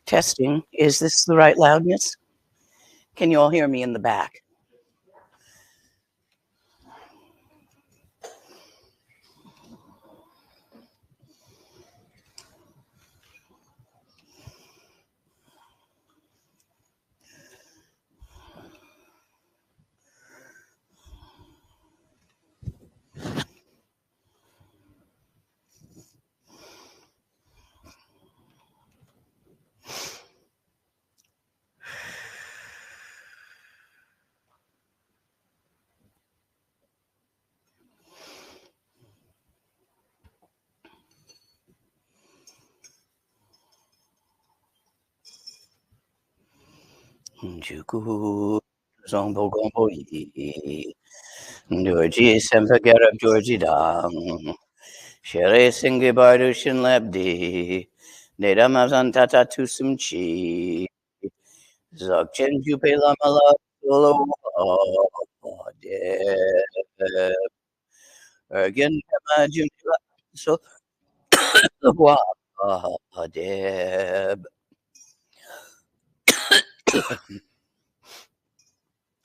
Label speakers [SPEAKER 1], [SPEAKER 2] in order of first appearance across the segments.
[SPEAKER 1] Testing. Is this the right loudness? Can you all hear me in the back? Juku Zongbo Gombo Yi Georgie Sempagera Georgie Dang Shere Singi Bardu Shin Labdi Neda Mazan Tata Tusum Chi Dzogchen Jupe Lama Lama Again Kama So Deb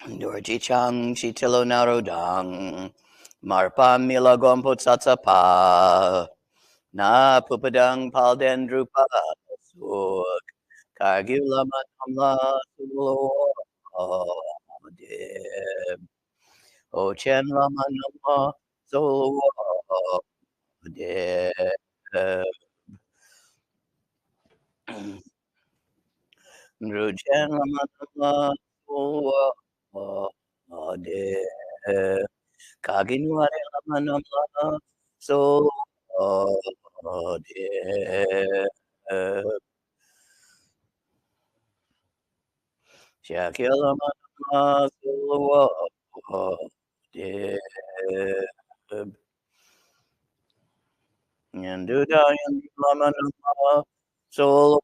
[SPEAKER 1] Dorji Chang Chitilo Narodang Marpa Mila Gompo Tsatsapa Na Pupadang Palden Drupa Suk Kagyu Lama Namla Sulo Deb Ochen Lama Nama Solo Deb Ruchen Lama Nama Solo Deb Kaginware Lama Nama Solo Deb Shakila Lama Solo Deb Yanduda Lama Nama Solo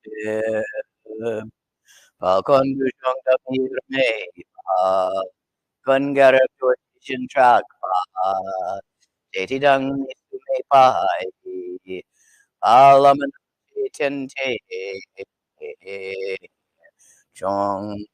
[SPEAKER 1] Deb Falcon Dushong Tapir May Gungara Tortishan Track Datidang Nisume Pai Alaman Tente Chong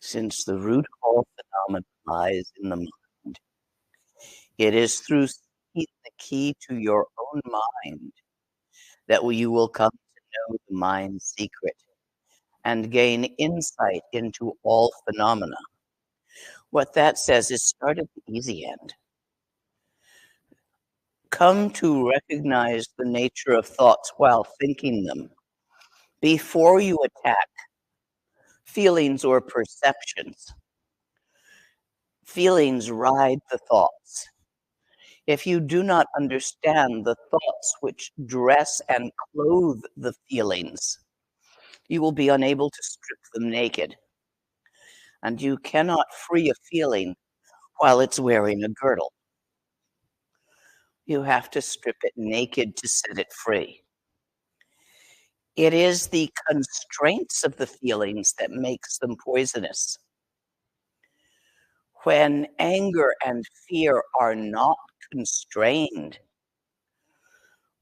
[SPEAKER 1] Since the root of all phenomena lies in the mind, it is through seeking the key to your own mind that you will come to know the mind's secret and gain insight into all phenomena. What that says is start at the easy end. Come to recognize the nature of thoughts while thinking them before you attack feelings or perceptions. Feelings ride the thoughts. If you do not understand the thoughts which dress and clothe the feelings, you will be unable to strip them naked. And you cannot free a feeling while it's wearing a girdle. You have to strip it naked to set it free. It is the constraints of the feelings that makes them poisonous. When anger and fear are not constrained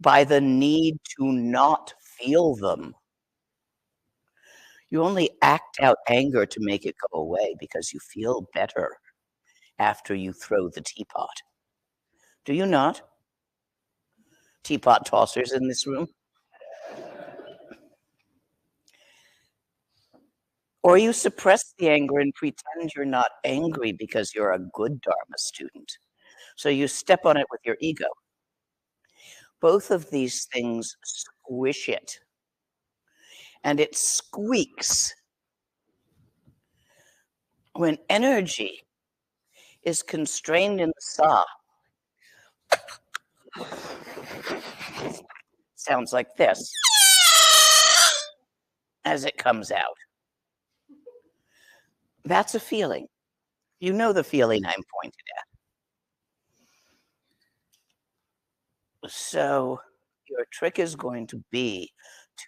[SPEAKER 1] by the need to not feel them, You only act out anger to make it go away because you feel better after you throw the teapot. Do you not? Teapot tossers in this room? Or you suppress the anger and pretend you're not angry because you're a good Dharma student. So you step on it with your ego. Both of these things squish it. And it squeaks when energy is constrained in the sa. Sounds like this as it comes out. That's a feeling. You know the feeling I'm pointed at. So your trick is going to be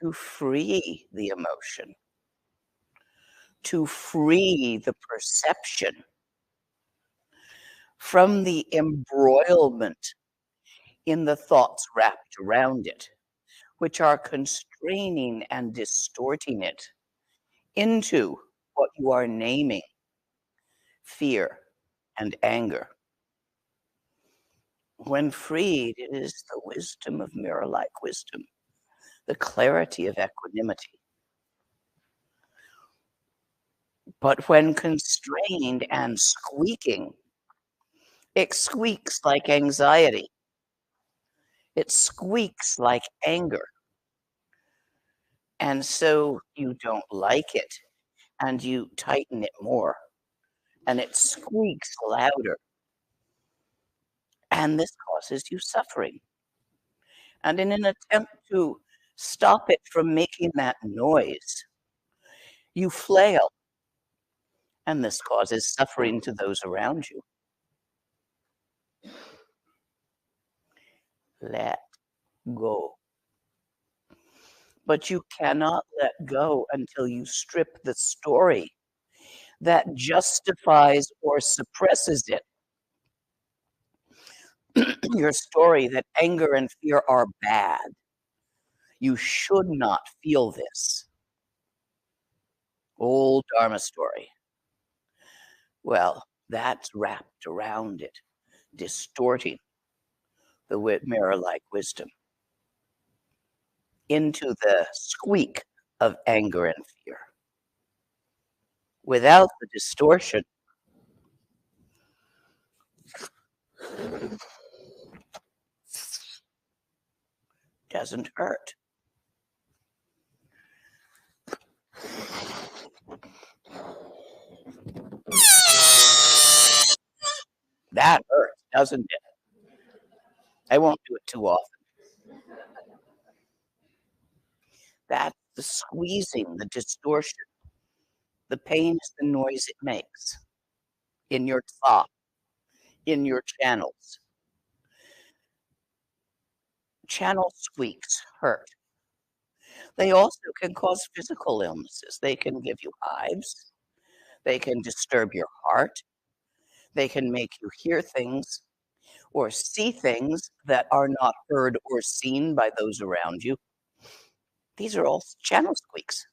[SPEAKER 1] to free the emotion, to free the perception from the embroilment in the thoughts wrapped around it, which are constraining and distorting it into what you are naming fear and anger. When freed, it is the wisdom of mirror-like wisdom, the clarity of equanimity. But when constrained and squeaking, it squeaks like anxiety. It squeaks like anger. And so you don't like it, and you tighten it more, and it squeaks louder. And this causes you suffering. And in an attempt to stop it from making that noise, you flail. And this causes suffering to those around you. Let go. But you cannot let go until you strip the story that justifies or suppresses it. Your story that anger and fear are bad. You should not feel this. Old Dharma story. Well, that's wrapped around it, distorting the mirror-like wisdom into the squeak of anger and fear. Without the distortion, doesn't hurt. That hurts, doesn't it? I won't do it too often. That's the squeezing, the distortion. The pain is the noise it makes in your thought, in your channels. Channel squeaks hurt. They also can cause physical illnesses. They can give you hives. They can disturb your heart. They can make you hear things or see things that are not heard or seen by those around you. These are all channel squeaks.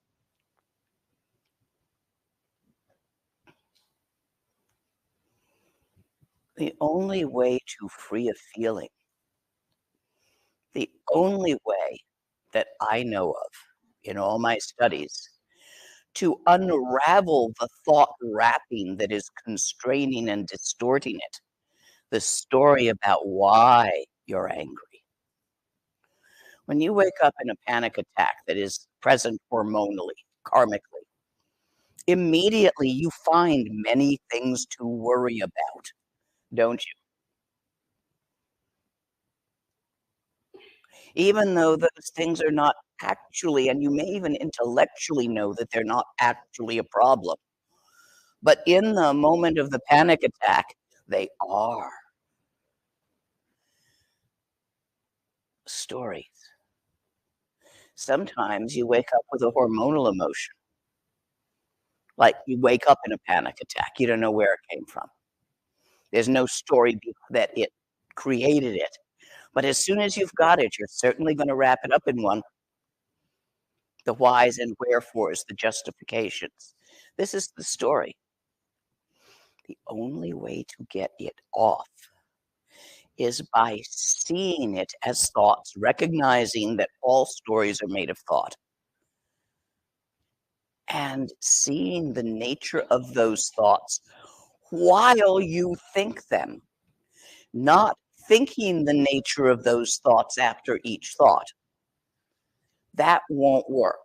[SPEAKER 1] The only way to free a feeling, the only way that I know of in all my studies, to unravel the thought wrapping that is constraining and distorting it, the story about why you're angry. When you wake up in a panic attack that is present hormonally, karmically, immediately you find many things to worry about, don't you? Even though those things are not actually, and you may even intellectually know that they're not actually a problem. But in the moment of the panic attack, they are. Stories. Sometimes you wake up with a hormonal emotion. Like you wake up in a panic attack. You don't know where it came from. There's no story that it created it. But as soon as you've got it, you're certainly going to wrap it up in one. the whys and wherefores, the justifications. This is the story. The only way to get it off is by seeing it as thoughts, recognizing that all stories are made of thought, and seeing the nature of those thoughts while you think them, not thinking the nature of those thoughts after each thought. That won't work.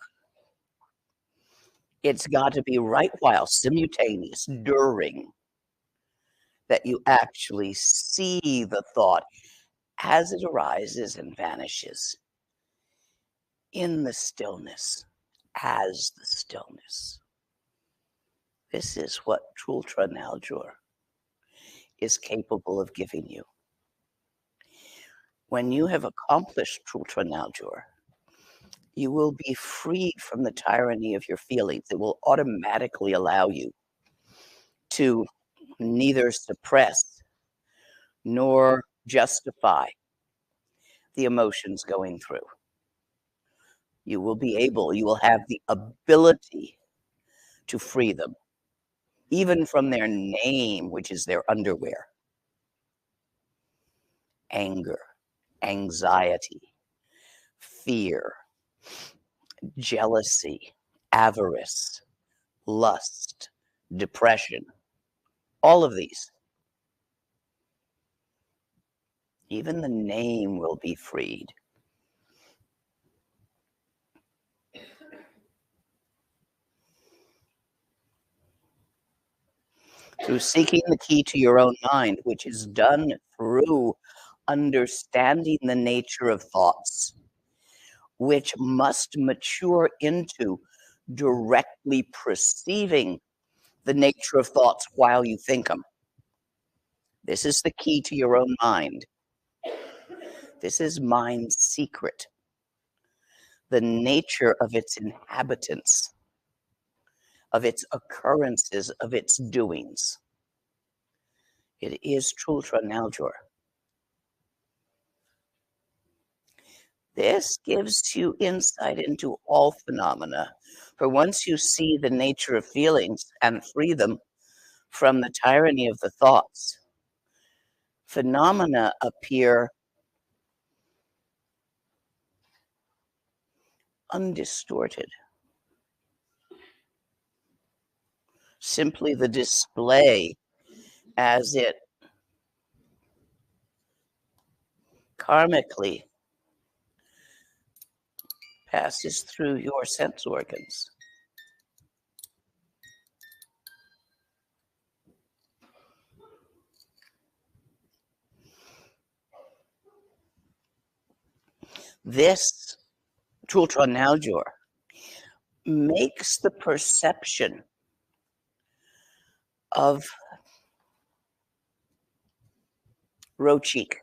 [SPEAKER 1] It's got to be right while, simultaneous, during, that you actually see the thought as it arises and vanishes in the stillness, as the stillness. This is what Trultra Naljur is capable of giving you. When you have accomplished Trultra Naljur, you will be freed from the tyranny of your feelings. It will automatically allow you to neither suppress nor justify the emotions going through. You will have the ability to free them, even from their name, which is their underwear. Anger, anxiety, fear, jealousy, avarice, lust, depression, all of these. Even the name will be freed. Through seeking the key to your own mind, which is done through understanding the nature of thoughts, which must mature into directly perceiving the nature of thoughts while you think them. This is the key to your own mind. This is mind's secret, the nature of its inhabitants, of its occurrences, of its doings. It is Trultra Naljur. This gives you insight into all phenomena. For once you see the nature of feelings and free them from the tyranny of the thoughts, phenomena appear undistorted. Simply the display as it karmically passes through your sense organs. This Trultra Naljur makes the perception of Rochik,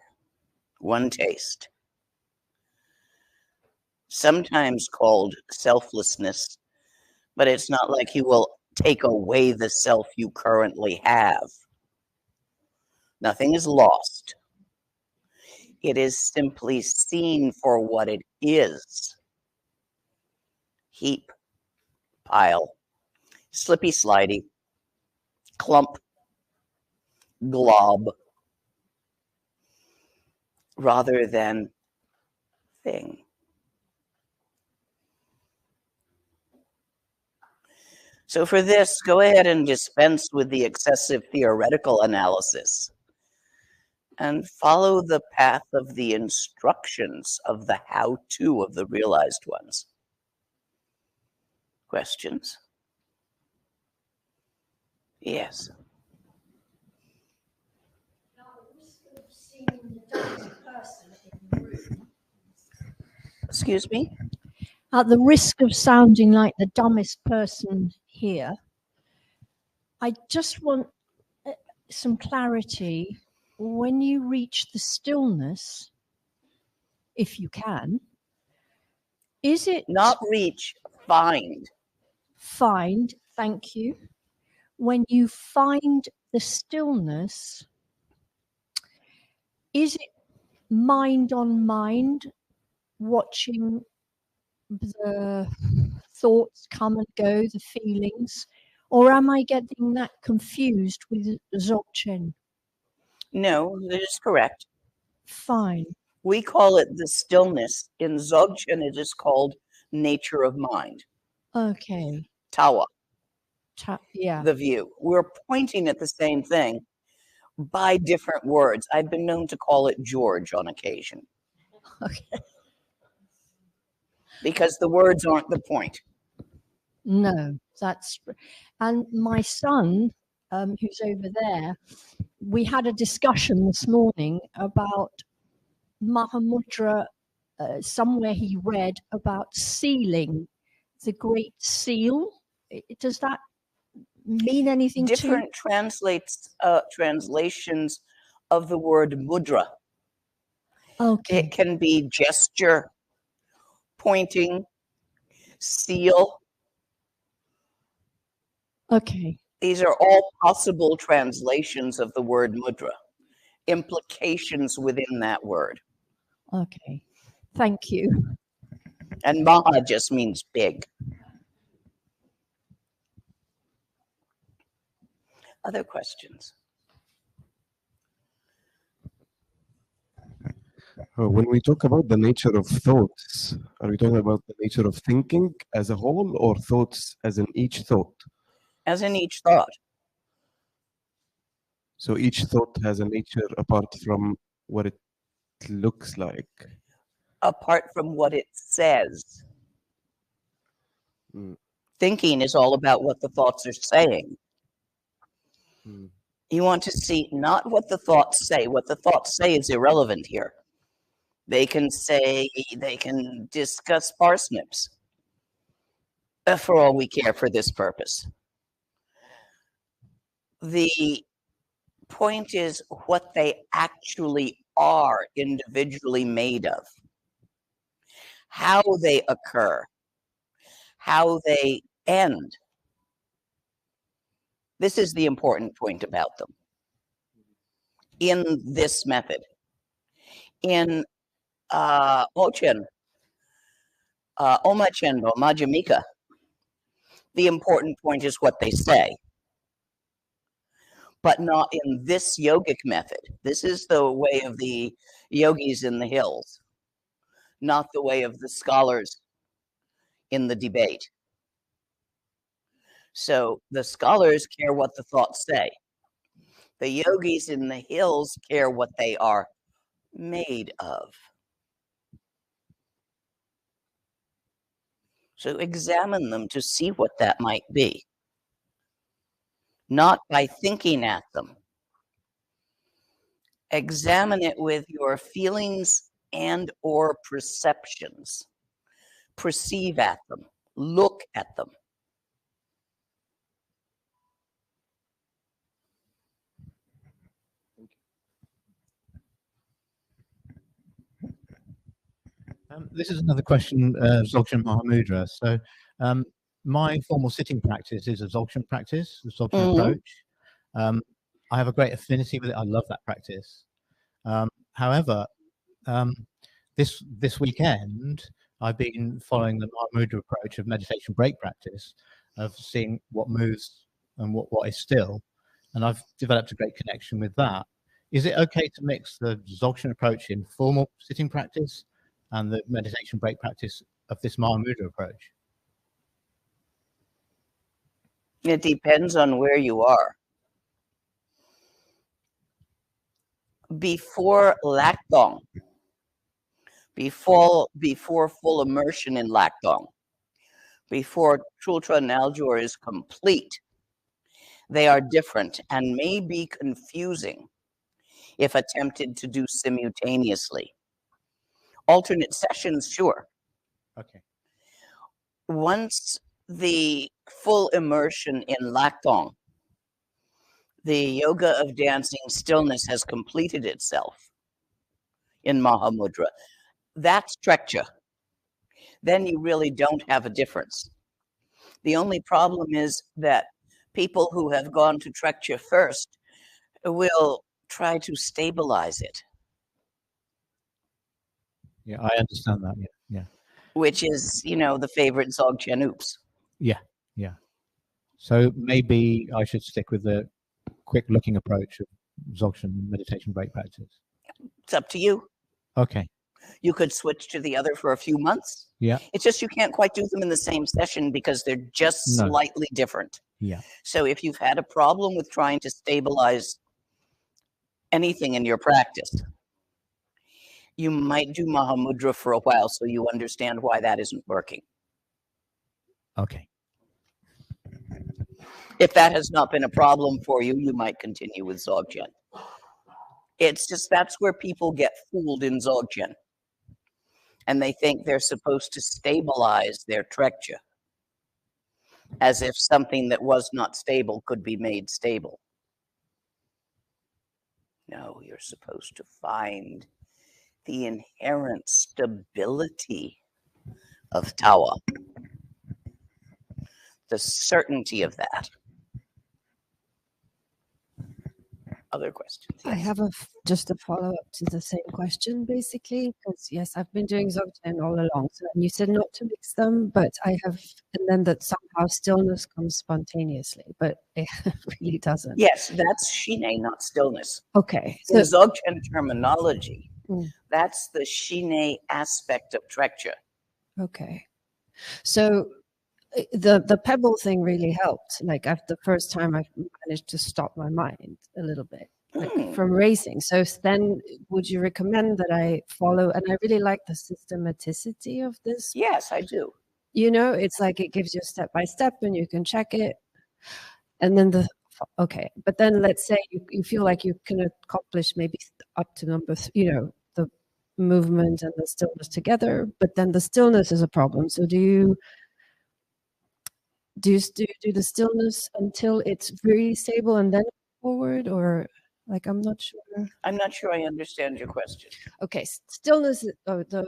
[SPEAKER 1] one taste, sometimes called selflessness, but it's not like he will take away the self you currently have. Nothing is lost. It is simply seen for what it is. Heap, pile, slippy slidey, clump, glob, rather than thing. So for this, go ahead and dispense with the excessive theoretical analysis and follow the path of the instructions of the how-to of the realized ones. Questions? Yes. Excuse me?
[SPEAKER 2] At the risk of sounding like the dumbest person here, I just want some clarity. When you reach the stillness, if you can, is it...
[SPEAKER 1] Not reach, find.
[SPEAKER 2] Find, thank you. When you find the stillness, is it mind on mind, watching the thoughts come and go, the feelings, or am I getting that confused with Dzogchen?
[SPEAKER 1] No, that is correct.
[SPEAKER 2] Fine.
[SPEAKER 1] We call it the stillness. In Dzogchen, it is called nature of mind.
[SPEAKER 2] Okay.
[SPEAKER 1] Tawa,
[SPEAKER 2] Yeah.
[SPEAKER 1] the view. We're pointing at the same thing by different words. I've been known to call it George on occasion.
[SPEAKER 2] Okay.
[SPEAKER 1] Because the words aren't the point.
[SPEAKER 2] No, and my son, who's over there, we had a discussion this morning about Mahamudra. Somewhere he read about sealing, the Great Seal. Does that mean anything to you?
[SPEAKER 1] Different translations of the word mudra.
[SPEAKER 2] Okay.
[SPEAKER 1] It can be gesture, pointing, seal.
[SPEAKER 2] Okay.
[SPEAKER 1] These are all possible translations of the word mudra, implications within that word.
[SPEAKER 2] Okay. Thank you.
[SPEAKER 1] And maha just means big. Other questions?
[SPEAKER 3] When we talk about the nature of thoughts, are we talking about the nature of thinking as a whole or thoughts as in each thought?
[SPEAKER 1] As in each thought.
[SPEAKER 3] So each thought has a nature apart from what it looks like.
[SPEAKER 1] Apart from what it says.
[SPEAKER 3] Mm.
[SPEAKER 1] Thinking is all about what the thoughts are saying.
[SPEAKER 3] Mm.
[SPEAKER 1] You want to see not what the thoughts say. What the thoughts say is irrelevant here. They can discuss parsnips for all we care for this purpose. The point is what they actually are individually made of, how they occur, how they end. This is the important point about them in this method. In Ochen, Omachenbo, Majjhimika, the important point is what they say, but not in this yogic method. This is the way of the yogis in the hills, not the way of the scholars in the debate. So the scholars care what the thoughts say. The yogis in the hills care what they are made of. So examine them to see what that might be. Not by thinking at them. Examine it with your feelings and or perceptions. Perceive at them. Look at them.
[SPEAKER 4] This is another question, Dzogchen Mahamudra. So my formal sitting practice is a Dzogchen practice, the Dzogchen approach. I have a great affinity with it. I love that practice. However, this weekend, I've been following the Mahamudra approach of meditation break practice, of seeing what moves and what is still. And I've developed a great connection with that. Is it okay to mix the Dzogchen approach in formal sitting practice and the meditation break practice of this Mahamudra approach?
[SPEAKER 1] It depends on where you are. Before Lakdong, before full immersion in Lakdong, before Trultra Naljor is complete, they are different and may be confusing if attempted to do simultaneously. Alternate sessions, sure.
[SPEAKER 4] Okay.
[SPEAKER 1] Once the full immersion in Lakdong, the yoga of dancing stillness has completed itself in Mahamudra. That's Trekcha. Then you really don't have a difference. The only problem is that people who have gone to Trekcha first will try to stabilize it.
[SPEAKER 4] Yeah, I understand that. Yeah.
[SPEAKER 1] which is, you know, the favorite Dzogchen oops.
[SPEAKER 4] Yeah, yeah. So maybe I should stick with the quick looking approach of Dzogchen meditation break practice.
[SPEAKER 1] It's up to you.
[SPEAKER 4] Okay.
[SPEAKER 1] You could switch to the other for a few months.
[SPEAKER 4] Yeah.
[SPEAKER 1] It's just you can't quite do them in the same session because they're just
[SPEAKER 4] No.
[SPEAKER 1] slightly different.
[SPEAKER 4] Yeah.
[SPEAKER 1] So if you've had a problem with trying to stabilize anything in your practice, you might do Mahamudra for a while so you understand why that isn't working.
[SPEAKER 4] Okay.
[SPEAKER 1] If that has not been a problem for you, you might continue with Dzogchen. It's just that's where people get fooled in Dzogchen. And they think they're supposed to stabilize their trekcha, as if something that was not stable could be made stable. No, you're supposed to find the inherent stability of Tawa, the certainty of that. Other questions?
[SPEAKER 5] I have just a follow-up to the same question, basically, because yes, I've been doing Dzogchen all along. So you said not to mix them, but I have, and then that somehow stillness comes spontaneously, but it really doesn't.
[SPEAKER 1] Yes, that's Shine, not stillness.
[SPEAKER 5] Okay.
[SPEAKER 1] In
[SPEAKER 5] So,
[SPEAKER 1] Dzogchen terminology, that's the Shine aspect of trekcha.
[SPEAKER 5] okay. So the pebble thing really helped. Like the first time I managed to stop my mind a little bit. Like from racing. So then would you recommend that I follow, and I really like the systematicity of this.
[SPEAKER 1] Yes, I do.
[SPEAKER 5] You know, it's like it gives you step by step and you can check it. And then okay, but then let's say you feel like you can accomplish maybe up to number, the movement and the stillness together, but then the stillness is a problem. So do you do the stillness until it's really stable and then forward, or like I'm not sure.
[SPEAKER 1] I'm not sure I understand your question.
[SPEAKER 5] Okay, stillness, the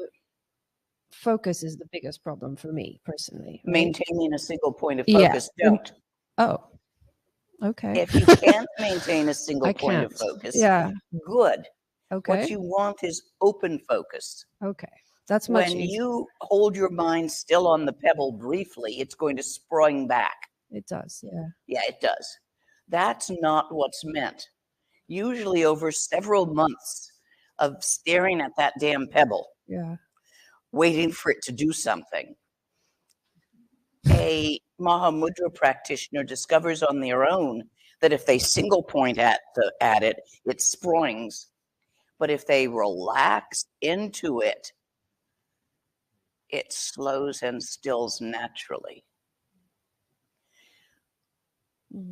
[SPEAKER 5] focus is the biggest problem for me personally. Right?
[SPEAKER 1] Maintaining a single point of focus, don't.
[SPEAKER 5] Oh, okay.
[SPEAKER 1] If you can't maintain a single point of focus, good.
[SPEAKER 5] Okay.
[SPEAKER 1] What you want is open focus.
[SPEAKER 5] Okay. That's much
[SPEAKER 1] when
[SPEAKER 5] easier.
[SPEAKER 1] you hold your mind still on the pebble briefly, it's going to spring back.
[SPEAKER 5] It does, yeah.
[SPEAKER 1] Yeah, it does. That's not what's meant. Usually over several months of staring at that damn pebble, waiting for it to do something, a Mahamudra practitioner discovers on their own that if they single point at it, it springs. But if they relax into it, it slows and stills naturally.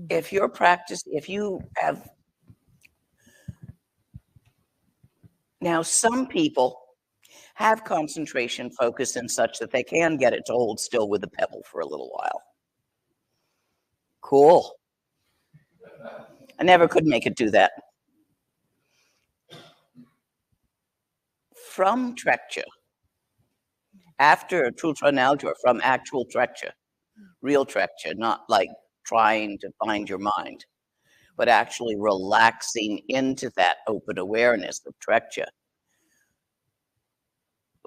[SPEAKER 1] If your practice, if you have, now some people have concentration focus and such that they can get it to hold still with the pebble for a little while. Cool. I never could make it do that. From trekcha, after Trultranalgia, from actual trekcha, real trekcha, not like trying to find your mind, but actually relaxing into that open awareness of trekcha,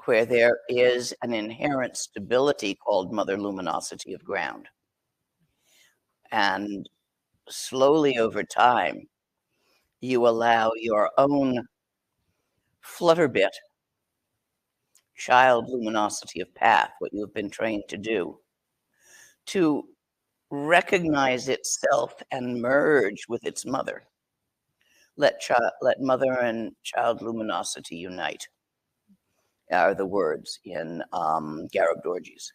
[SPEAKER 1] where there is an inherent stability called mother luminosity of ground. And slowly over time, you allow your own flutterbit, child luminosity of path, what you have been trained to do, to recognize itself and merge with its mother. Let mother and child luminosity unite, are the words in Garib Dorji's.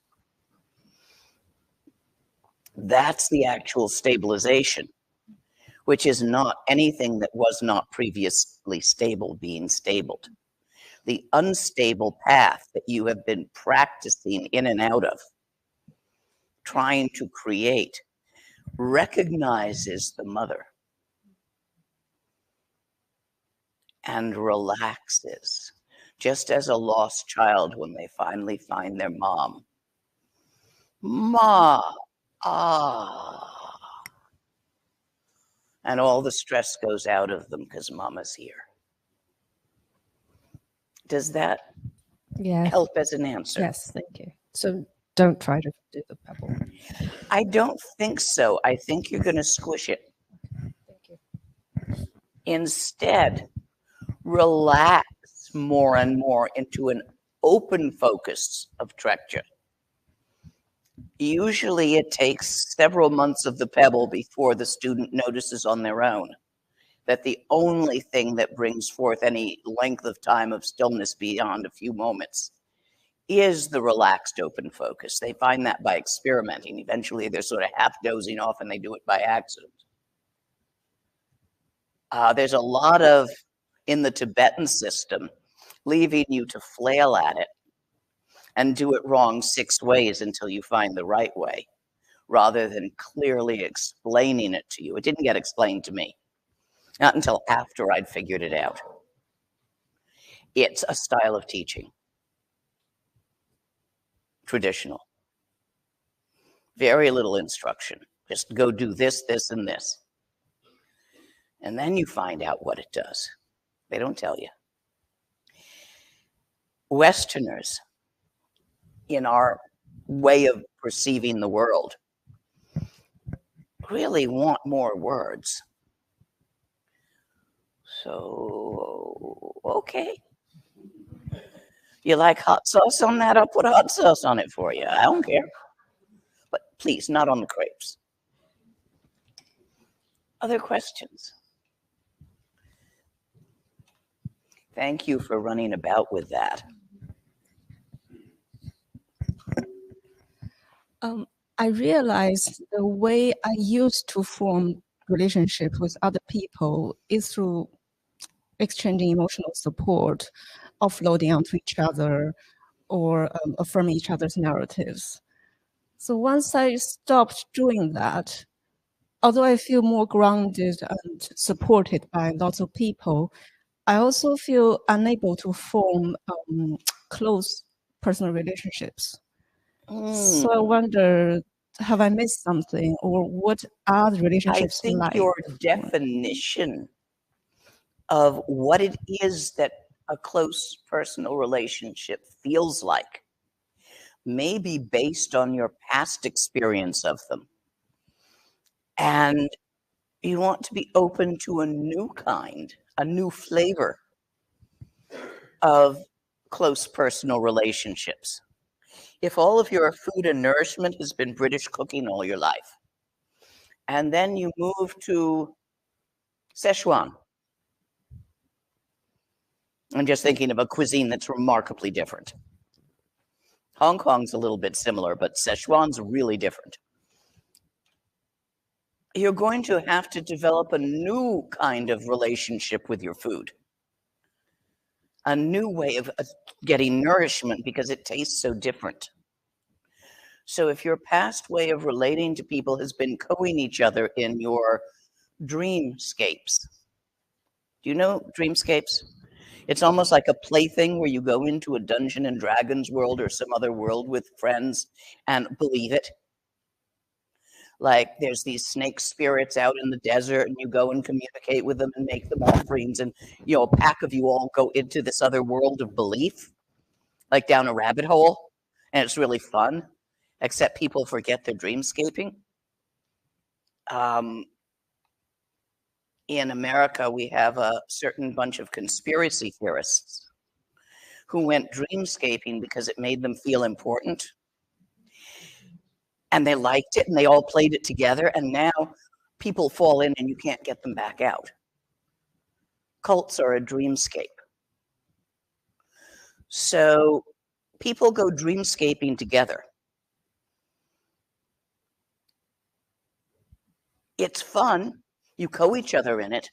[SPEAKER 1] That's the actual stabilization, which is not anything that was not previously stable being stabled. The unstable path that you have been practicing in and out of, trying to create, recognizes the mother and relaxes, just as a lost child when they finally find their mom. Ma, ah. And all the stress goes out of them because mama's here. Does that
[SPEAKER 5] Yes.
[SPEAKER 1] help as an answer?
[SPEAKER 5] Yes, thank you. So don't try to do the pebble.
[SPEAKER 1] I don't think so. I think you're going to squish it.
[SPEAKER 5] Thank you.
[SPEAKER 1] Instead, relax more and more into an open focus of Trekja. Usually it takes several months of the pebble before the student notices on their own that the only thing that brings forth any length of time of stillness beyond a few moments is the relaxed open focus. They find that by experimenting. Eventually they're sort of half dozing off and they do it by accident. There's a lot of, in the Tibetan system, leaving you to flail at it and do it wrong 6 ways until you find the right way, rather than clearly explaining it to you. It didn't get explained to me, not until after I'd figured it out. It's a style of teaching. Traditional. Very little instruction. Just go do this, this, and this. And then you find out what it does. They don't tell you. Westerners, in our way of perceiving the world, really want more words. So, okay. You like hot sauce on that? I'll put hot sauce on it for you. I don't care. But please, not on the crepes. Other questions? Thank you for running about with that.
[SPEAKER 6] I realized the way I used to form relationships with other people is through exchanging emotional support, offloading onto each other, or affirming each other's narratives. So once I stopped doing that, although I feel more grounded and supported by lots of people, I also feel unable to form close personal relationships. So I wonder, have I missed something, or what are the relationships
[SPEAKER 1] I think
[SPEAKER 6] like?
[SPEAKER 1] your definition of what it is that a close personal relationship feels like may be based on your past experience of them. And you want to be open to a new kind, a new flavor of close personal relationships. If all of your food and nourishment has been British cooking all your life, and then you move to Szechuan, I'm just thinking of a cuisine that's remarkably different. Hong Kong's a little bit similar, but Szechuan's really different. You're going to have to develop a new kind of relationship with your food, a new way of getting nourishment because it tastes so different. So if your past way of relating to people has been coing each other in your dreamscapes, do you know dreamscapes? It's almost like a plaything where you go into a Dungeons and Dragons world or some other world with friends and believe it. Like there's these snake spirits out in the desert and you go and communicate with them and make them offerings, and a pack of you all go into this other world of belief, like down a rabbit hole, and it's really fun, except people forget their dreamscaping. In America, we have a certain bunch of conspiracy theorists who went dreamscaping because it made them feel important. And they liked it, and they all played it together, and now people fall in and you can't get them back out. Cults are a dreamscape. So people go dreamscaping together. It's fun. You co each other in it,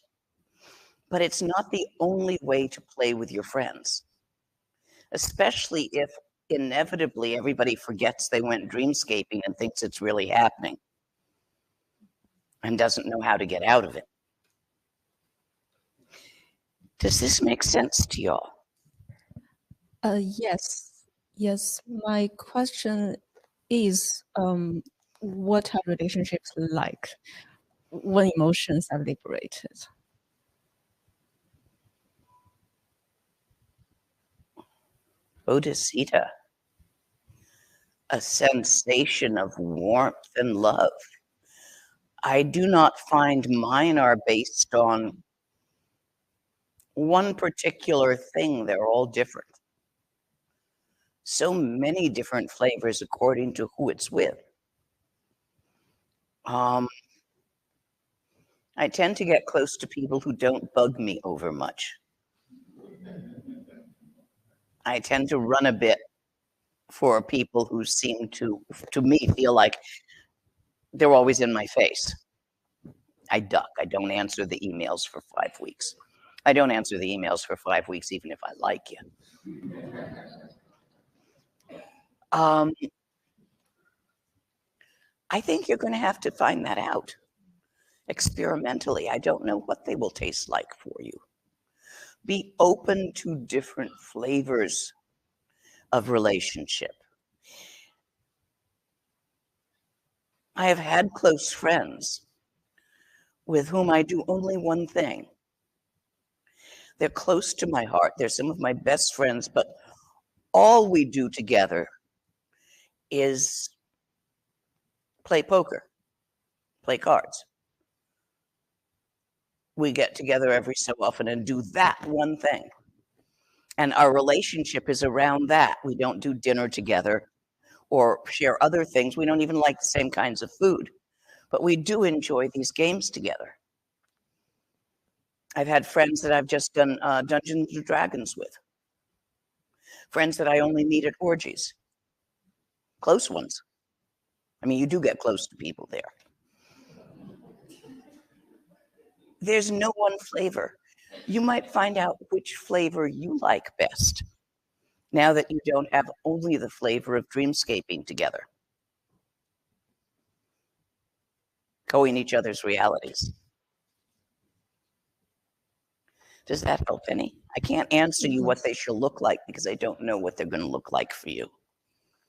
[SPEAKER 1] but it's not the only way to play with your friends, especially if inevitably everybody forgets they went dreamscaping and thinks it's really happening and doesn't know how to get out of it. Does this make sense to y'all?
[SPEAKER 6] Yes. My question is, what are relationships like when emotions are liberated?
[SPEAKER 1] Bodhicitta, a sensation of warmth and love. I do not find mine are based on one particular thing. They're all different. So many different flavors according to who it's with. I tend to get close to people who don't bug me over much. I tend to run a bit for people who seem to me, feel like they're always in my face. I duck. I don't answer the emails for 5 weeks. I don't answer the emails for 5 weeks, even if I like you. I think you're going to have to find that out experimentally. I don't know what they will taste like for you. Be open to different flavors of relationship. I have had close friends with whom I do only one thing. They're close to my heart. They're some of my best friends, but all we do together is play poker, play cards. We get together every so often and do that one thing. And our relationship is around that. We don't do dinner together or share other things. We don't even like the same kinds of food, but we do enjoy these games together. I've had friends that I've just done Dungeons and Dragons with. Friends that I only meet at orgies. Close ones. I mean, you do get close to people there. There's no one flavor. You might find out which flavor you like best now that you don't have only the flavor of dreamscaping together. Going each other's realities. Does that help any? I can't answer you what they shall look like because I don't know what they're going to look like for you.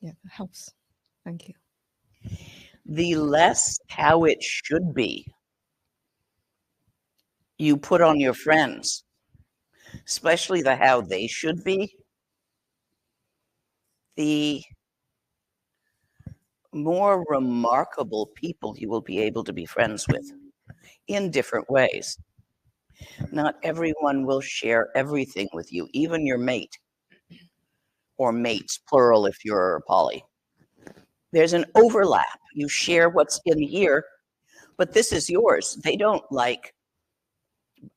[SPEAKER 6] Yeah, that helps. Thank you.
[SPEAKER 1] The less how it should be you put on your friends, especially the how they should be, the more remarkable people you will be able to be friends with in different ways. Not everyone will share everything with you, even your mate, or mates, plural if you're poly. There's an overlap. You share what's in here, but this is yours. They don't like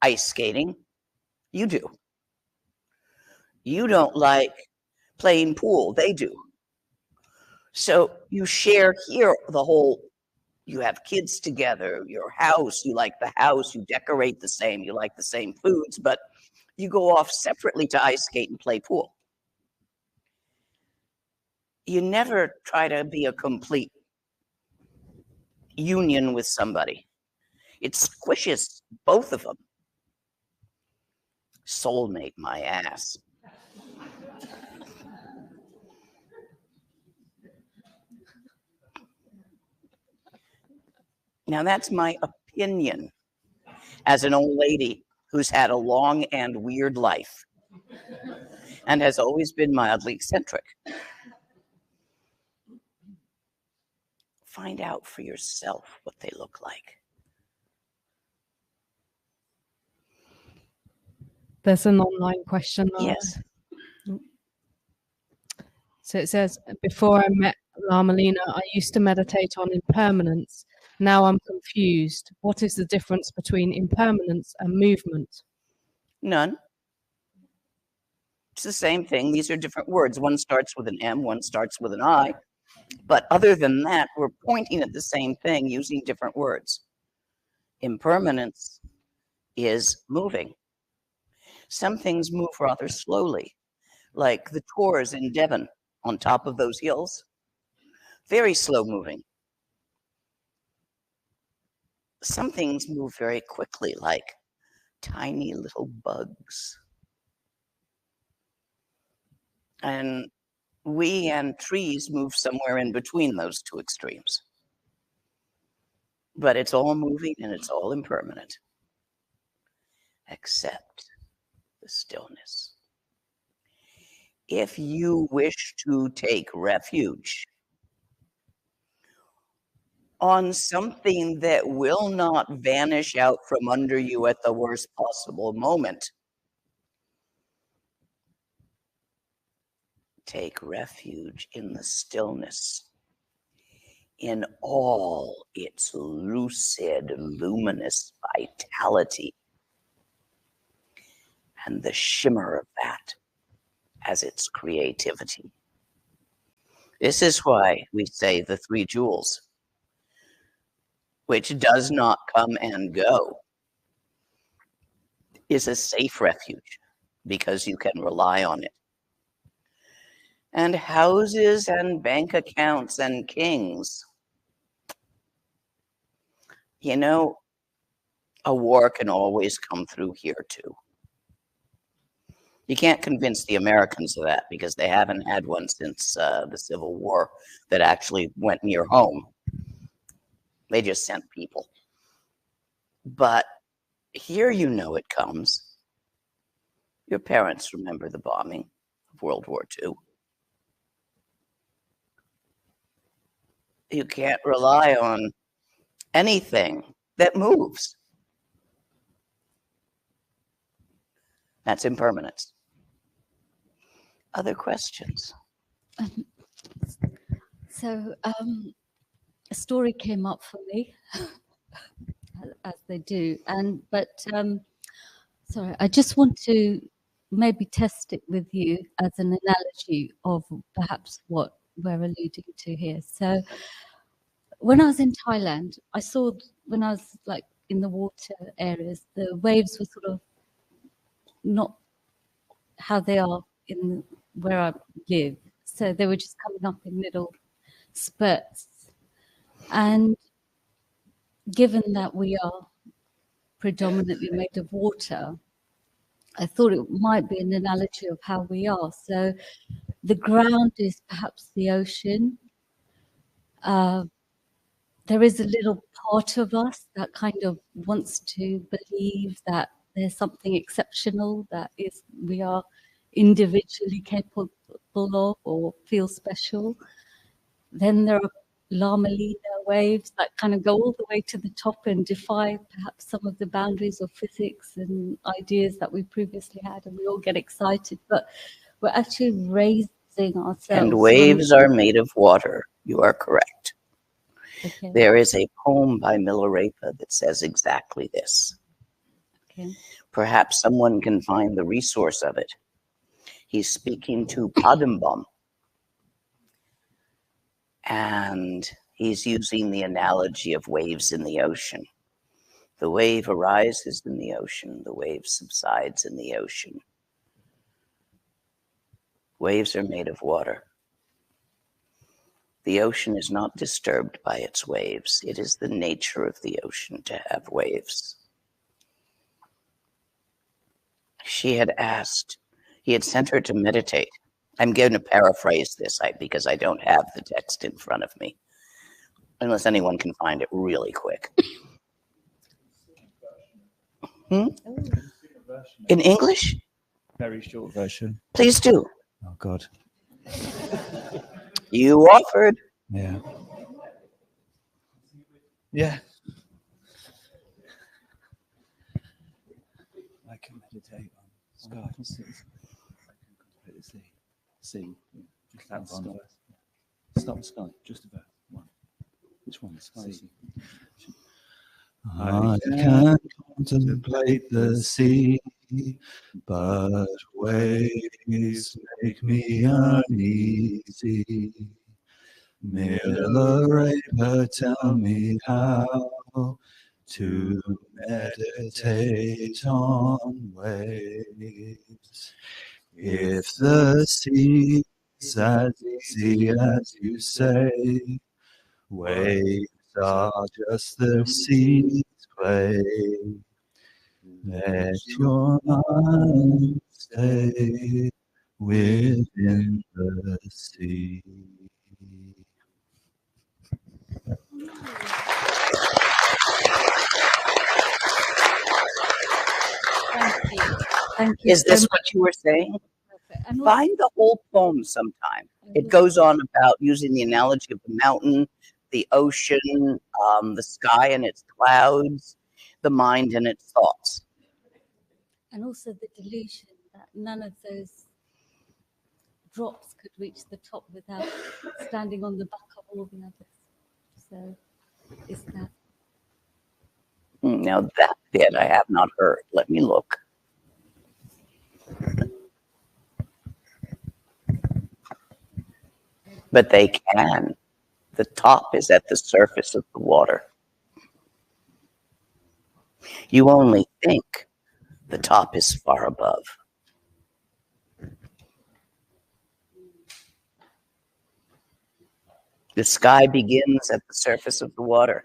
[SPEAKER 1] ice skating. You do. You don't like playing pool. They do. So you share here the whole, you have kids together, your house, you like the house, you decorate the same, you like the same foods, but you go off separately to ice skate and play pool. You never try to be a complete union with somebody. It squishes both of them. Soulmate my ass. Now that's my opinion as an old lady who's had a long and weird life and has always been mildly eccentric. Find out for yourself what they look like.
[SPEAKER 5] There's an online question.
[SPEAKER 1] Yes.
[SPEAKER 5] So it says, before I met Lama Lena, I used to meditate on impermanence. Now I'm confused. What is the difference between impermanence and movement?
[SPEAKER 1] None. It's the same thing. These are different words. One starts with an M, one starts with an I. But other than that, we're pointing at the same thing using different words. Impermanence is moving. Some things move rather slowly, like the tours in Devon on top of those hills. Very slow moving. Some things move very quickly, like tiny little bugs. And we and trees move somewhere in between those two extremes. But it's all moving and it's all impermanent, except the stillness. if you wish to take refuge on something that will not vanish out from under you at the worst possible moment, take refuge in the stillness, in all its lucid, luminous vitality, and the shimmer of that as its creativity. This is why we say the 3 jewels, which does not come and go, is a safe refuge because you can rely on it. And houses and bank accounts and kings, you know, a war can always come through here too. You can't convince the Americans of that because they haven't had one since the Civil War that actually went near home. They just sent people. But here you know it comes. Your parents remember the bombing of World War II. You can't rely on anything that moves. That's impermanence. Other questions?
[SPEAKER 7] So a story came up for me, as they do, but sorry, I just want to maybe test it with you as an analogy of perhaps what we're alluding to here. So when I was in Thailand, I saw when I was like in the water areas, the waves were sort of not how they are in where I live. So they were just coming up in little spurts. And given that we are predominantly made of water, I thought it might be an analogy of how we are. So the ground is perhaps the ocean. There is a little part of us that kind of wants to believe that there's something exceptional that is we are individually capable of or feel special. Then there are Lama Lena waves that kind of go all the way to the top and defy perhaps some of the boundaries of physics and ideas that we previously had, and we all get excited, but we're actually raising ourselves.
[SPEAKER 1] And waves are made of water. You are correct.
[SPEAKER 7] Okay.
[SPEAKER 1] There is a poem by Milarepa that says exactly this.
[SPEAKER 7] Okay.
[SPEAKER 1] Perhaps someone can find the resource of it. He's speaking to Padambam, and he's using the analogy of waves in the ocean. The wave arises in the ocean. The wave subsides in the ocean. Waves are made of water. The ocean is not disturbed by its waves. It is the nature of the ocean to have waves. She had asked, he had sent her to meditate. I'm going to paraphrase this because I don't have the text in front of me, unless anyone can find it really quick. In English?
[SPEAKER 8] Very short version.
[SPEAKER 1] Please do.
[SPEAKER 8] Oh, God.
[SPEAKER 1] You offered.
[SPEAKER 8] Yeah. Yeah. I can meditate on sky. I can completely see. Just that one. Stop the sky. Just about one. Which one? Sky. I can contemplate the sea, but waves make me uneasy. Milarepa, tell me how to meditate on waves. If the sea is as easy as you say, waves are just the sea's play. Let your mind stay within the sea.
[SPEAKER 7] Thank you. Thank you.
[SPEAKER 1] Is this what you were saying?
[SPEAKER 7] And
[SPEAKER 1] Find the whole poem sometime. It goes on about using the analogy of the mountain, the ocean, the sky and its clouds, the mind and its thoughts.
[SPEAKER 7] And also the delusion that none of those drops could reach the top without standing on the back of all the others. So it's that.
[SPEAKER 1] Now that bit I have not heard. Let me look. But they can. The top is at the surface of the water. You only think the top is far above. The sky begins at the surface of the water.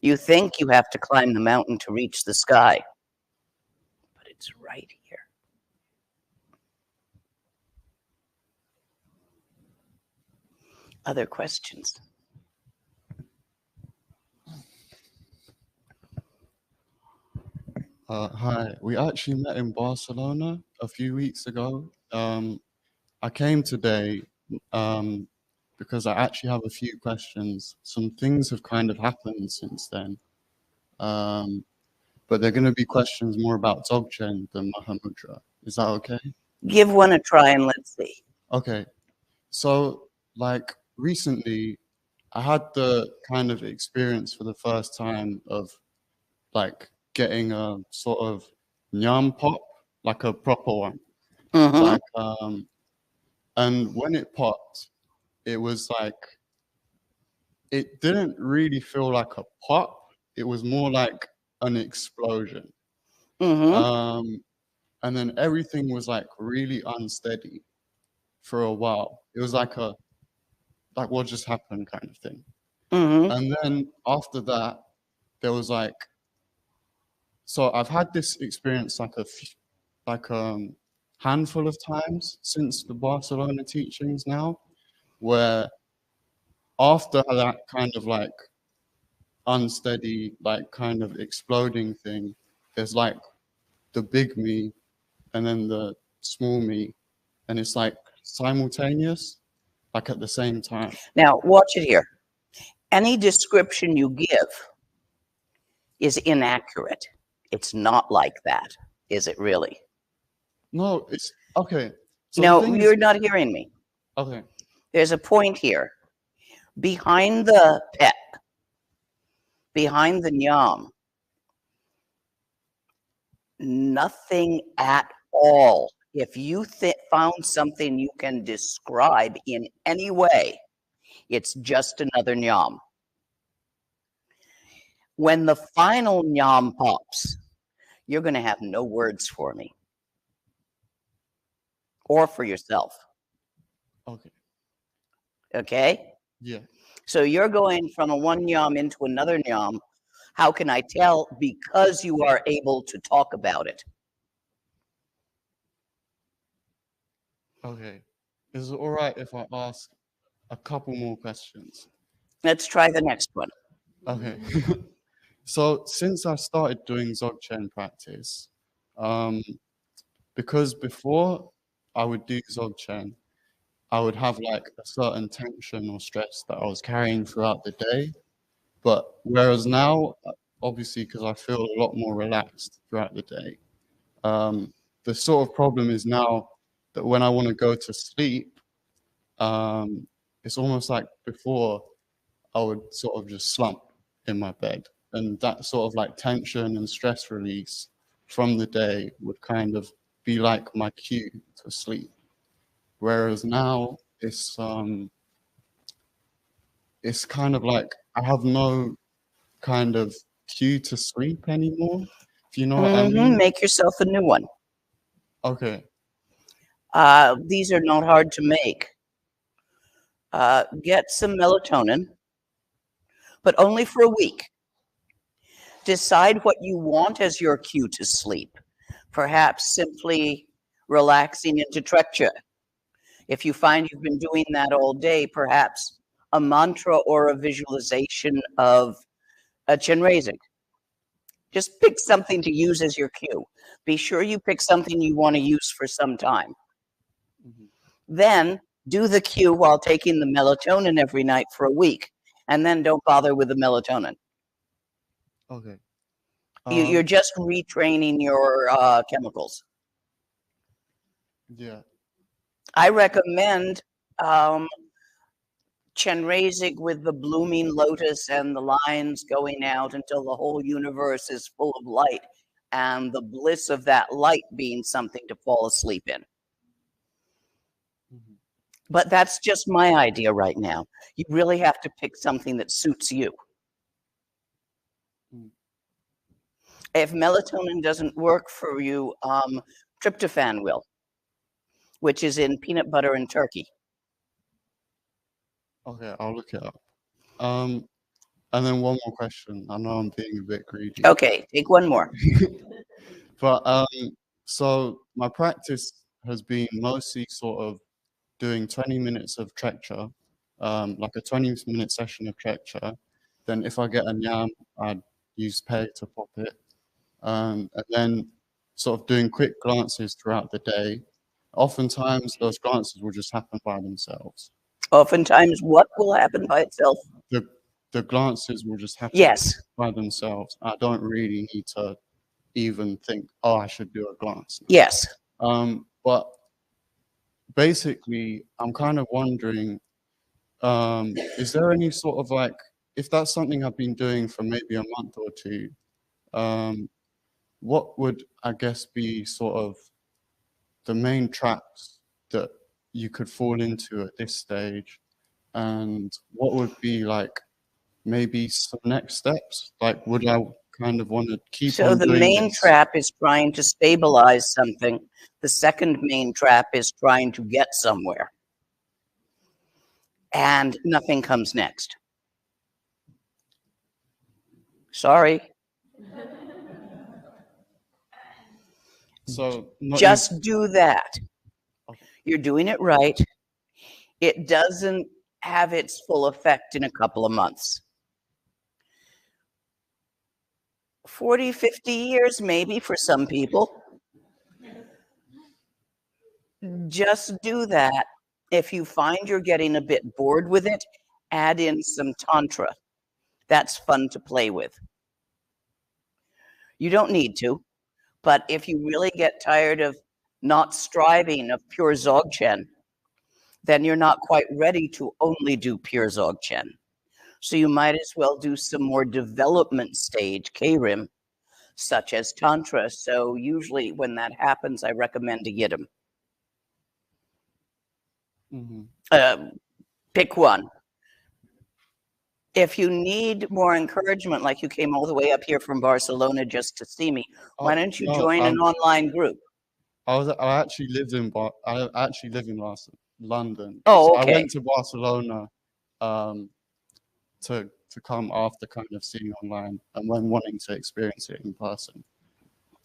[SPEAKER 1] You think you have to climb the mountain to reach the sky, but it's right here. Other questions?
[SPEAKER 9] Hi, we actually met in Barcelona a few weeks ago. I came today because I actually have a few questions. Some things have kind of happened since then, but they're going to be questions more about Dzogchen than Mahamudra. Is that okay?
[SPEAKER 1] Give one a try and let's see.
[SPEAKER 9] Okay, so like recently, I had the kind of experience for the first time of like getting a sort of nyam pop, like a proper one. Like, and when it popped, it was like, it didn't really feel like a pop. It was more like an explosion. And then everything was like really unsteady for a while. It was like a, like what just happened kind of thing. And then after that, there was like, so I've had this experience like a handful of times since the Barcelona teachings now, where after that kind of like unsteady, like kind of exploding thing, there's like the big me and then the small me, and it's like simultaneous, like at the same time.
[SPEAKER 1] Now, watch it here. Any description you give is inaccurate. It's not like that, is it really?
[SPEAKER 9] No, it's okay. So
[SPEAKER 1] no, you're not hearing me.
[SPEAKER 9] Okay.
[SPEAKER 1] There's a point here. Behind the pet, behind the nyam, nothing at all. If you found something you can describe in any way, it's just another nyam. When the final nyam pops, you're going to have no words for me or for yourself.
[SPEAKER 9] Okay.
[SPEAKER 1] Okay?
[SPEAKER 9] Yeah.
[SPEAKER 1] So you're going from a one nyam into another nyam. How can I tell? Because you are able to talk about it.
[SPEAKER 9] Okay. Is it all right if I ask a couple more questions?
[SPEAKER 1] Let's try the next one.
[SPEAKER 9] Okay. So since I started doing Dzogchen practice, because before I would do Dzogchen, I would have like a certain tension or stress that I was carrying throughout the day. But whereas now, obviously, because I feel a lot more relaxed throughout the day, the sort of problem is now that when I want to go to sleep, it's almost like before I would sort of just slump in my bed. And that sort of like tension and stress release from the day would kind of be like my cue to sleep. Whereas now it's kind of like I have no kind of cue to sleep anymore. If you know what I mean?
[SPEAKER 1] Make yourself a new one.
[SPEAKER 9] Okay.
[SPEAKER 1] These are not hard to make. Get some melatonin, but only for a week. Decide what you want as your cue to sleep. Perhaps simply relaxing into trekcha. If you find you've been doing that all day, perhaps a mantra or a visualization of a chenrezig. Just pick something to use as your cue. Be sure you pick something you want to use for some time. Then do the cue while taking the melatonin every night for a week, and then don't bother with the melatonin.
[SPEAKER 9] Okay.
[SPEAKER 1] You're just retraining your chemicals.
[SPEAKER 9] Yeah.
[SPEAKER 1] I recommend Chenrezig with the blooming lotus and the lines going out until the whole universe is full of light, and the bliss of that light being something to fall asleep in. But that's just my idea right now. You really have to pick something that suits you. If melatonin doesn't work for you, tryptophan will, which is in peanut butter and turkey.
[SPEAKER 9] Okay, I'll look it up. And then one more question. I know I'm being a bit greedy.
[SPEAKER 1] Okay, take one more.
[SPEAKER 9] But so my practice has been mostly sort of doing 20 minutes of trekcha, like a 20-minute session of trekcha. Then if I get a nyam, I'd use peg to pop it. And then sort of doing quick glances throughout the day. Oftentimes those glances will just happen by themselves.
[SPEAKER 1] Oftentimes what will happen by itself?
[SPEAKER 9] The glances will just happen by themselves. I don't really need to even think, oh, I should do a glance.
[SPEAKER 1] Yes.
[SPEAKER 9] But basically, I'm kind of wondering, is there any sort of like, if that's something I've been doing for maybe a month or two, what would, I guess, be sort of the main traps that you could fall into at this stage? And what would be like maybe some next steps? Like, would I kind of want to keep on doing this?
[SPEAKER 1] So the main trap is trying to stabilize something. The second main trap is trying to get somewhere. And nothing comes next. Sorry.
[SPEAKER 9] So
[SPEAKER 1] just do that. Okay. You're doing it right. It doesn't have its full effect in a couple of months. 40, 50 years maybe for some people. Just do that. If you find you're getting a bit bored with it, add in some tantra. That's fun to play with. You don't need to, but if you really get tired of not striving of pure Dzogchen, then you're not quite ready to only do pure Dzogchen. So you might as well do some more development stage Keirim, such as Tantra. So usually when that happens, I recommend a Yidam. Pick one. If you need more encouragement, like you came all the way up here from Barcelona just to see me, why don't you join an online group?
[SPEAKER 9] I actually live in London.
[SPEAKER 1] Oh, okay.
[SPEAKER 9] So I went to Barcelona to come after kind of seeing online and when wanting to experience it in person.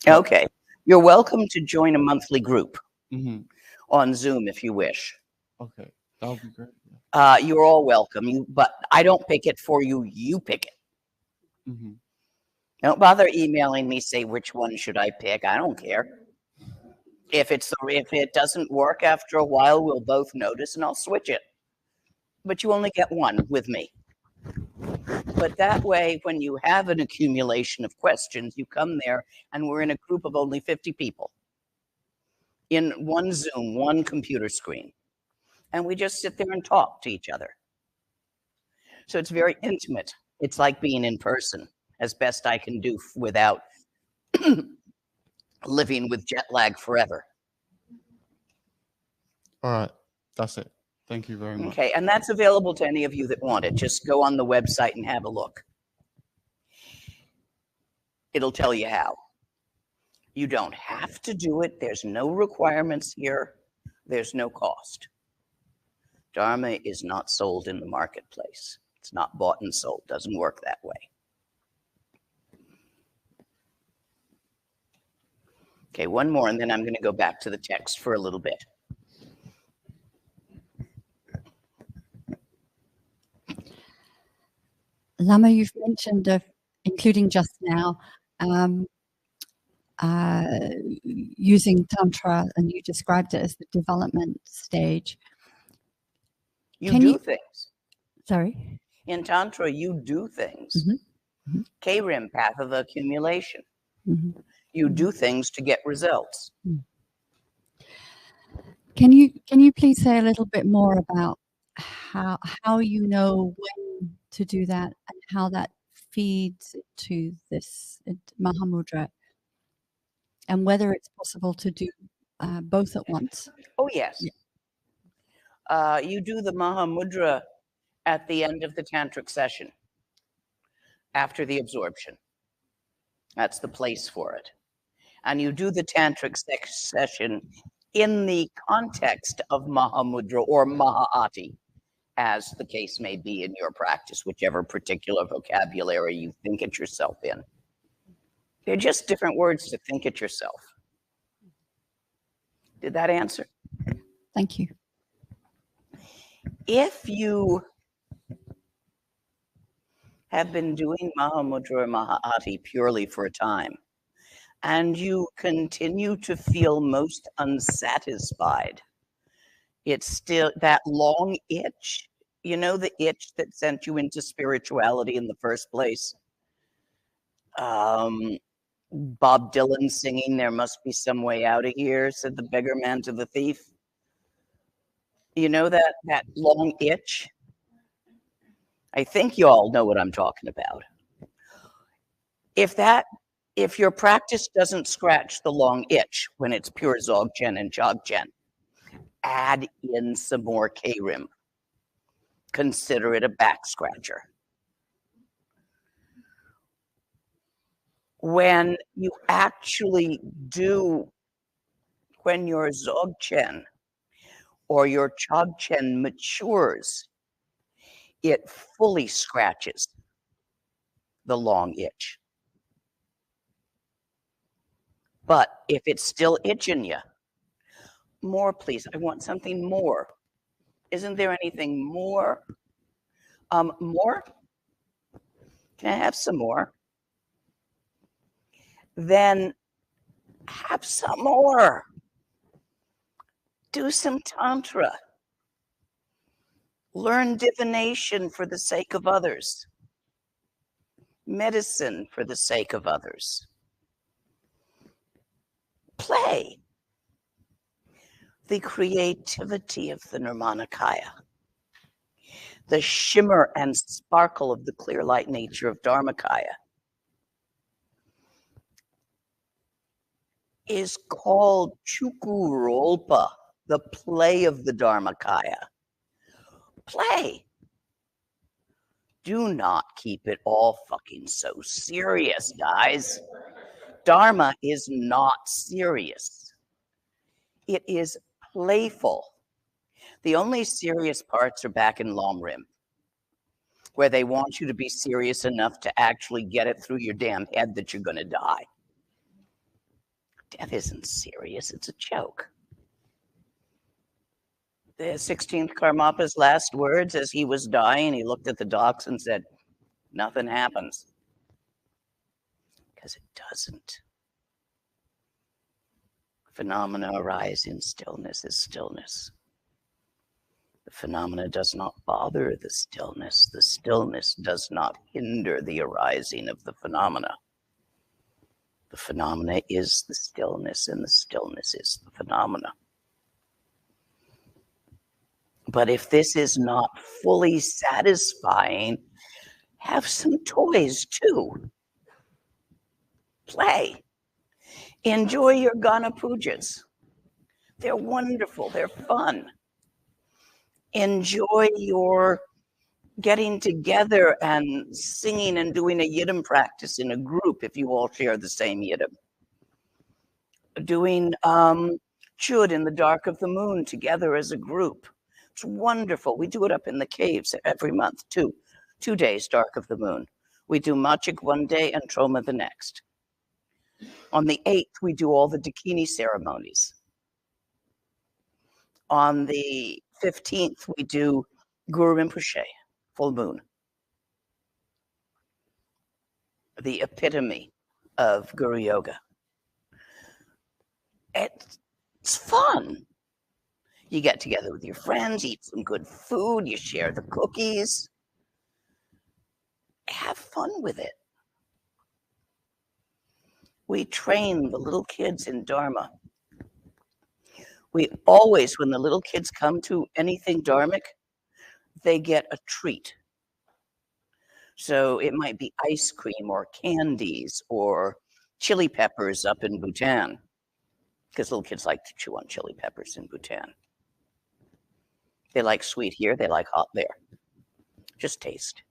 [SPEAKER 1] Okay. You're welcome to join a monthly group on Zoom if you wish.
[SPEAKER 9] Okay, that would be great.
[SPEAKER 1] You're all welcome. But I don't pick it for you. You pick it. Don't bother emailing me, say which one should I pick. I don't care. If it doesn't work after a while, we'll both notice and I'll switch it. But you only get one with me. But that way, when you have an accumulation of questions, you come there and we're in a group of only 50 people in one Zoom, one computer screen. And we just sit there and talk to each other. So it's very intimate. It's like being in person, as best I can do without living with jet lag forever.
[SPEAKER 9] All right, that's it. Thank you very much.
[SPEAKER 1] Okay, and that's available to any of you that want it. Just go on the website and have a look. It'll tell you how. You don't have to do it. There's no requirements here. There's no cost. Dharma is not sold in the marketplace. It's not bought and sold. It doesn't work that way. Okay, one more, and then I'm going to go back to the text for a little bit.
[SPEAKER 7] Lama, you've mentioned, including just now, using Tantra, and you described it as the development stage.
[SPEAKER 1] You
[SPEAKER 7] Can
[SPEAKER 1] do
[SPEAKER 7] you-
[SPEAKER 1] things.
[SPEAKER 7] Sorry?
[SPEAKER 1] In Tantra, you do things.
[SPEAKER 7] Mhm.
[SPEAKER 1] K-rim, path of accumulation.
[SPEAKER 7] Mhm.
[SPEAKER 1] You do things to get results.
[SPEAKER 7] Can you please say a little bit more about how you know when to do that and how that feeds to this Mahamudra, and whether it's possible to do both at once?
[SPEAKER 1] Oh, yes.
[SPEAKER 7] Yeah.
[SPEAKER 1] You do the Mahamudra at the end of the tantric session, after the absorption. That's the place for it. And you do the tantric session in the context of Mahamudra or Mahāati, as the case may be in your practice, whichever particular vocabulary you think it yourself in. They're just different words to think it yourself. Did that answer?
[SPEAKER 7] Thank you.
[SPEAKER 1] If you have been doing Mahamudra or Mahāati purely for a time, and you continue to feel most unsatisfied, it's still that long itch, you know, the itch that sent you into spirituality in the first place. Bob Dylan singing, "There must be some way out of here," said the beggar man to the thief. You know that long itch? I think you all know what I'm talking about. If your practice doesn't scratch the long itch when it's pure Dzogchen and Dzogchen, add in some more K-rim. Consider it a back scratcher. When you actually do, when your Dzogchen or your Dzogchen matures, it fully scratches the long itch. But if it's still itching you, more please, I want something more. Isn't there anything more? More? Can I have some more? Then have some more. Do some Tantra. Learn divination for the sake of others. Medicine for the sake of others. Play. The creativity of the Nirmanakaya. The shimmer and sparkle of the clear light nature of Dharmakaya is called Chukurolpa, the play of the Dharmakaya. Play. Do not keep it all fucking so serious, guys. Dharma is not serious. It is playful. The only serious parts are back in Lomrim, where they want you to be serious enough to actually get it through your damn head that you're going to die. Death isn't serious, it's a joke. The 16th Karmapa's last words as he was dying, he looked at the docs and said, "Nothing happens." Because it doesn't. Phenomena arise in stillness is stillness. The phenomena does not bother the stillness. The stillness does not hinder the arising of the phenomena. The phenomena is the stillness, and the stillness is the phenomena. But if this is not fully satisfying, have some toys too. Play. Enjoy your Gana Pujas. They're wonderful. They're fun. Enjoy your getting together and singing and doing a Yidam practice in a group if you all share the same Yidam. Doing Chud in the dark of the moon together as a group. It's wonderful. We do it up in the caves every month, 2 days, dark of the moon. We do Machik one day and Troma the next. On the 8th, we do all the Dakini ceremonies. On the 15th, we do Guru Rinpoche, full moon. The epitome of Guru Yoga. fun. You get together with your friends, eat some good food, you share the cookies. Have fun with it. We train the little kids in Dharma. We always, when the little kids come to anything dharmic, they get a treat. So it might be ice cream or candies or chili peppers up in Bhutan, because little kids like to chew on chili peppers in Bhutan. They like sweet here, they like hot there. Just taste.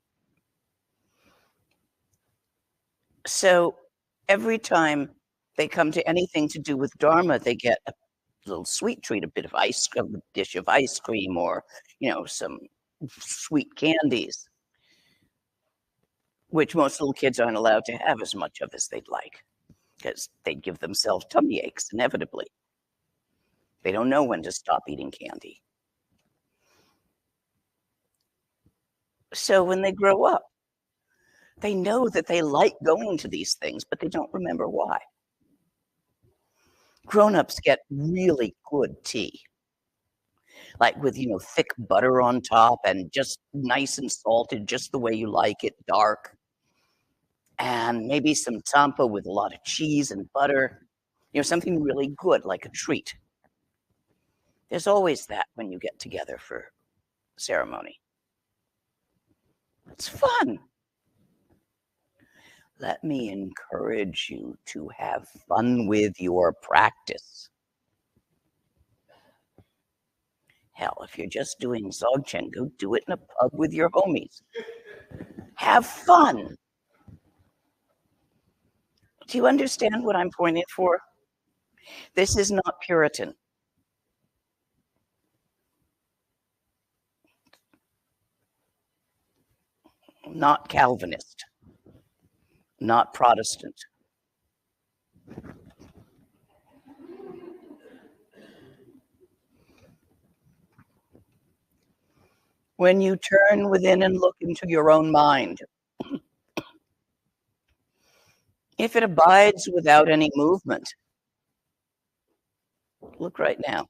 [SPEAKER 1] So every time they come to anything to do with Dharma, they get a little sweet treat, a bit of ice cream, a dish of ice cream, or, you know, some sweet candies, which most little kids aren't allowed to have as much of as they'd like, because they give themselves tummy aches inevitably. They don't know when to stop eating candy. So when they grow up, they know that they like going to these things, but they don't remember why. Grown-ups get really good tea, like with, you know, thick butter on top and just nice and salted, just the way you like it, dark. And maybe some tsampa with a lot of cheese and butter, you know, something really good, like a treat. There's always that when you get together for ceremony. It's fun. Let me encourage you to have fun with your practice. Hell, if you're just doing Dzogchen, go do it in a pub with your homies. Have fun. Do you understand what I'm pointing for? This is not Puritan. Not Calvinist. Not Protestant. When you turn within and look into your own mind, if it abides without any movement, look right now.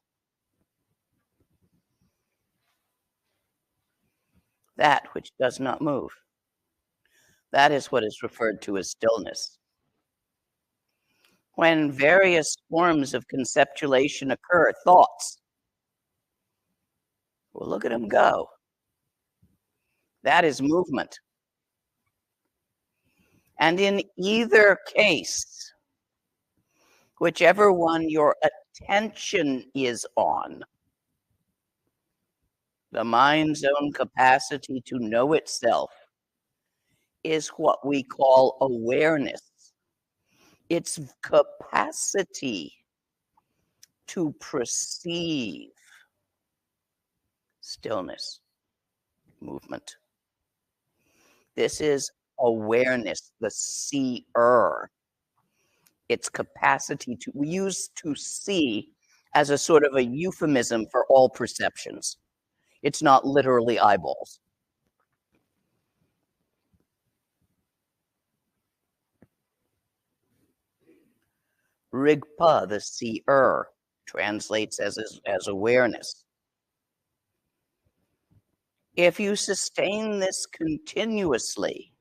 [SPEAKER 1] That which does not move. That is what is referred to as stillness. When various forms of conceptualization occur, thoughts, well, look at them go. That is movement. And in either case, whichever one your attention is on, the mind's own capacity to know itself is what we call awareness. Its capacity to perceive stillness, movement. This is awareness, the seer. Its capacity to, we use to see as a sort of a euphemism for all perceptions. It's not literally eyeballs. Rigpa, the seer, translates as awareness. If you sustain this continuously,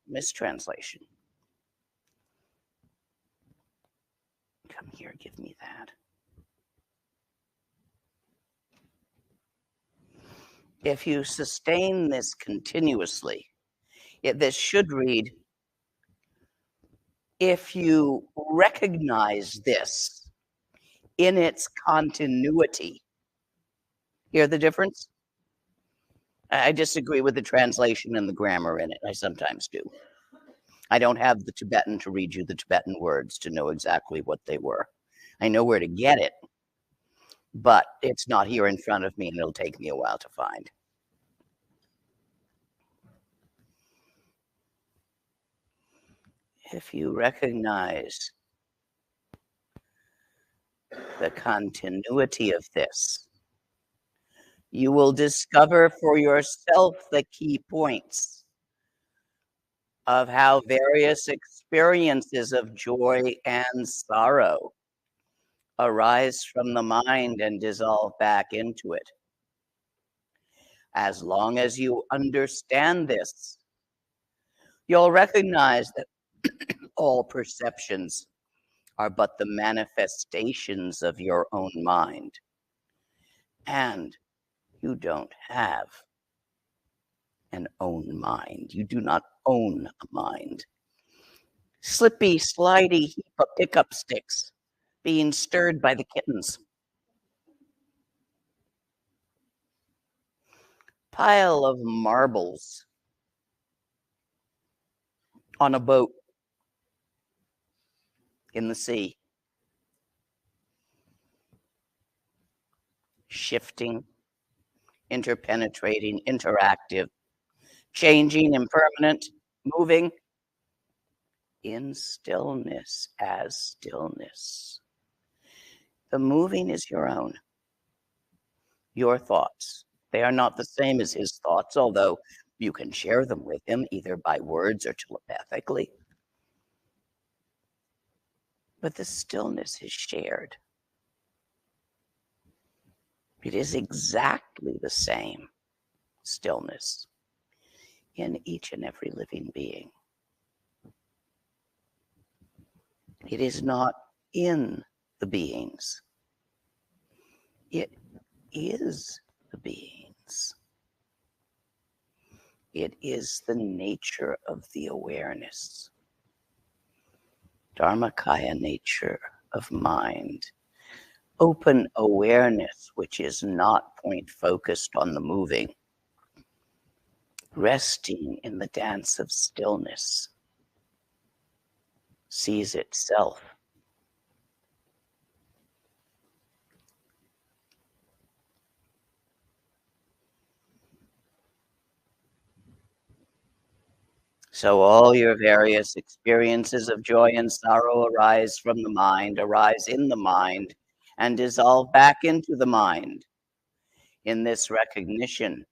[SPEAKER 1] mistranslation. Come here, give me that. If you sustain this continuously, this should read, if you recognize this in its continuity. Hear the difference? I disagree with the translation and the grammar in it. I sometimes do. I don't have the Tibetan to read you the Tibetan words to know exactly what they were. I know where to get it, but it's not here in front of me, and it'll take me a while to find. If you recognize the continuity of this, you will discover for yourself the key points of how various experiences of joy and sorrow arise from the mind and dissolve back into it. As long as you understand this, you'll recognize that all perceptions are but the manifestations of your own mind. And you don't have an own mind. You do not own a mind. Slippy, slidey heap of pickup sticks being stirred by the kittens. Pile of marbles on a boat in the sea. Shifting, interpenetrating, interactive, changing, impermanent, moving in stillness as stillness. The moving is your own, your thoughts. They are not the same as his thoughts, although you can share them with him either by words or telepathically. But the stillness is shared. It is exactly the same stillness in each and every living being. It is not in the beings. It is the beings. It is the nature of the awareness. Dharmakaya nature of mind. Open awareness, which is not point focused on the moving. Resting in the dance of stillness. Sees itself. So all your various experiences of joy and sorrow arise from the mind, arise in the mind, and dissolve back into the mind. In this recognition,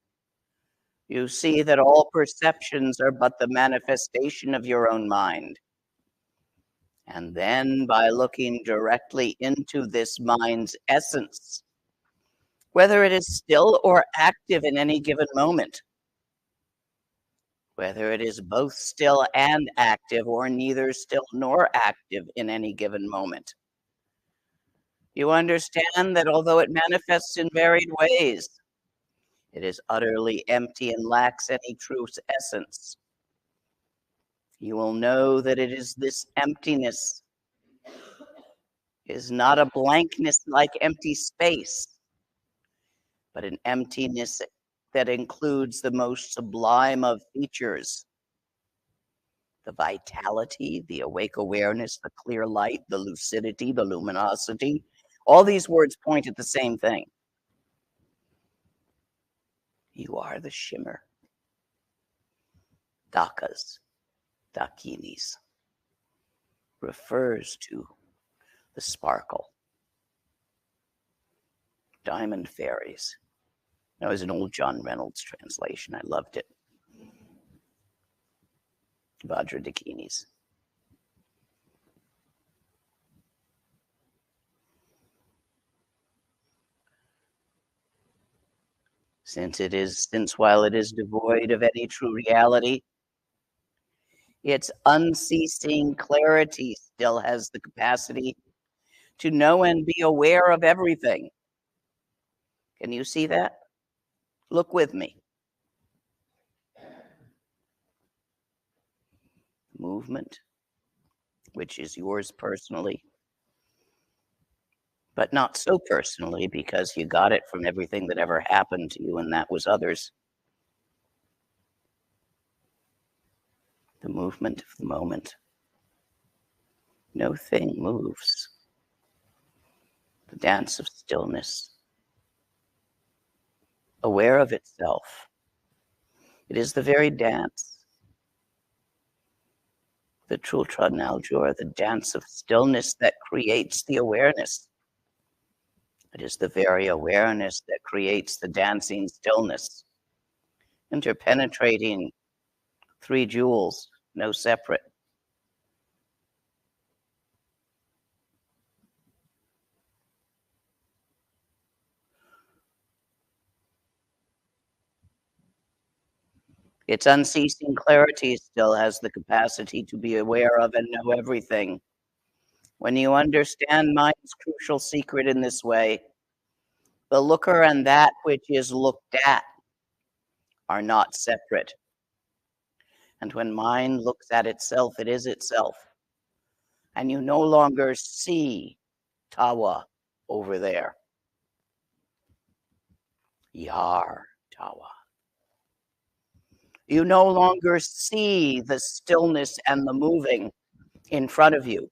[SPEAKER 1] you see that all perceptions are but the manifestation of your own mind. And then by looking directly into this mind's essence, whether it is still or active in any given moment, whether it is both still and active or neither still nor active in any given moment, you understand that although it manifests in varied ways, it is utterly empty and lacks any true essence. You will know that it is this emptiness is not a blankness like empty space, but an emptiness that includes the most sublime of features. The vitality, the awake awareness, the clear light, the lucidity, the luminosity. All these words point at the same thing. You are the shimmer. Dakas, dakinis, refers to the sparkle. Diamond fairies. That was an old John Reynolds translation. I loved it. Vajradakinis. Since while it is devoid of any true reality, its unceasing clarity still has the capacity to know and be aware of everything. Can you see that? Look with me. Movement, which is yours personally, but not so personally because you got it from everything that ever happened to you, and that was others. The movement of the moment. No thing moves. The dance of stillness. Aware of itself. It is the very dance. The Trultra Naljor, the dance of stillness that creates the awareness. It is the very awareness that creates the dancing stillness. Interpenetrating three jewels, no separate. Its unceasing clarity still has the capacity to be aware of and know everything. When you understand mind's crucial secret in this way, the looker and that which is looked at are not separate. And when mind looks at itself, it is itself. And you no longer see Tawa over there. Yar Tawa. You no longer see the stillness and the moving in front of you.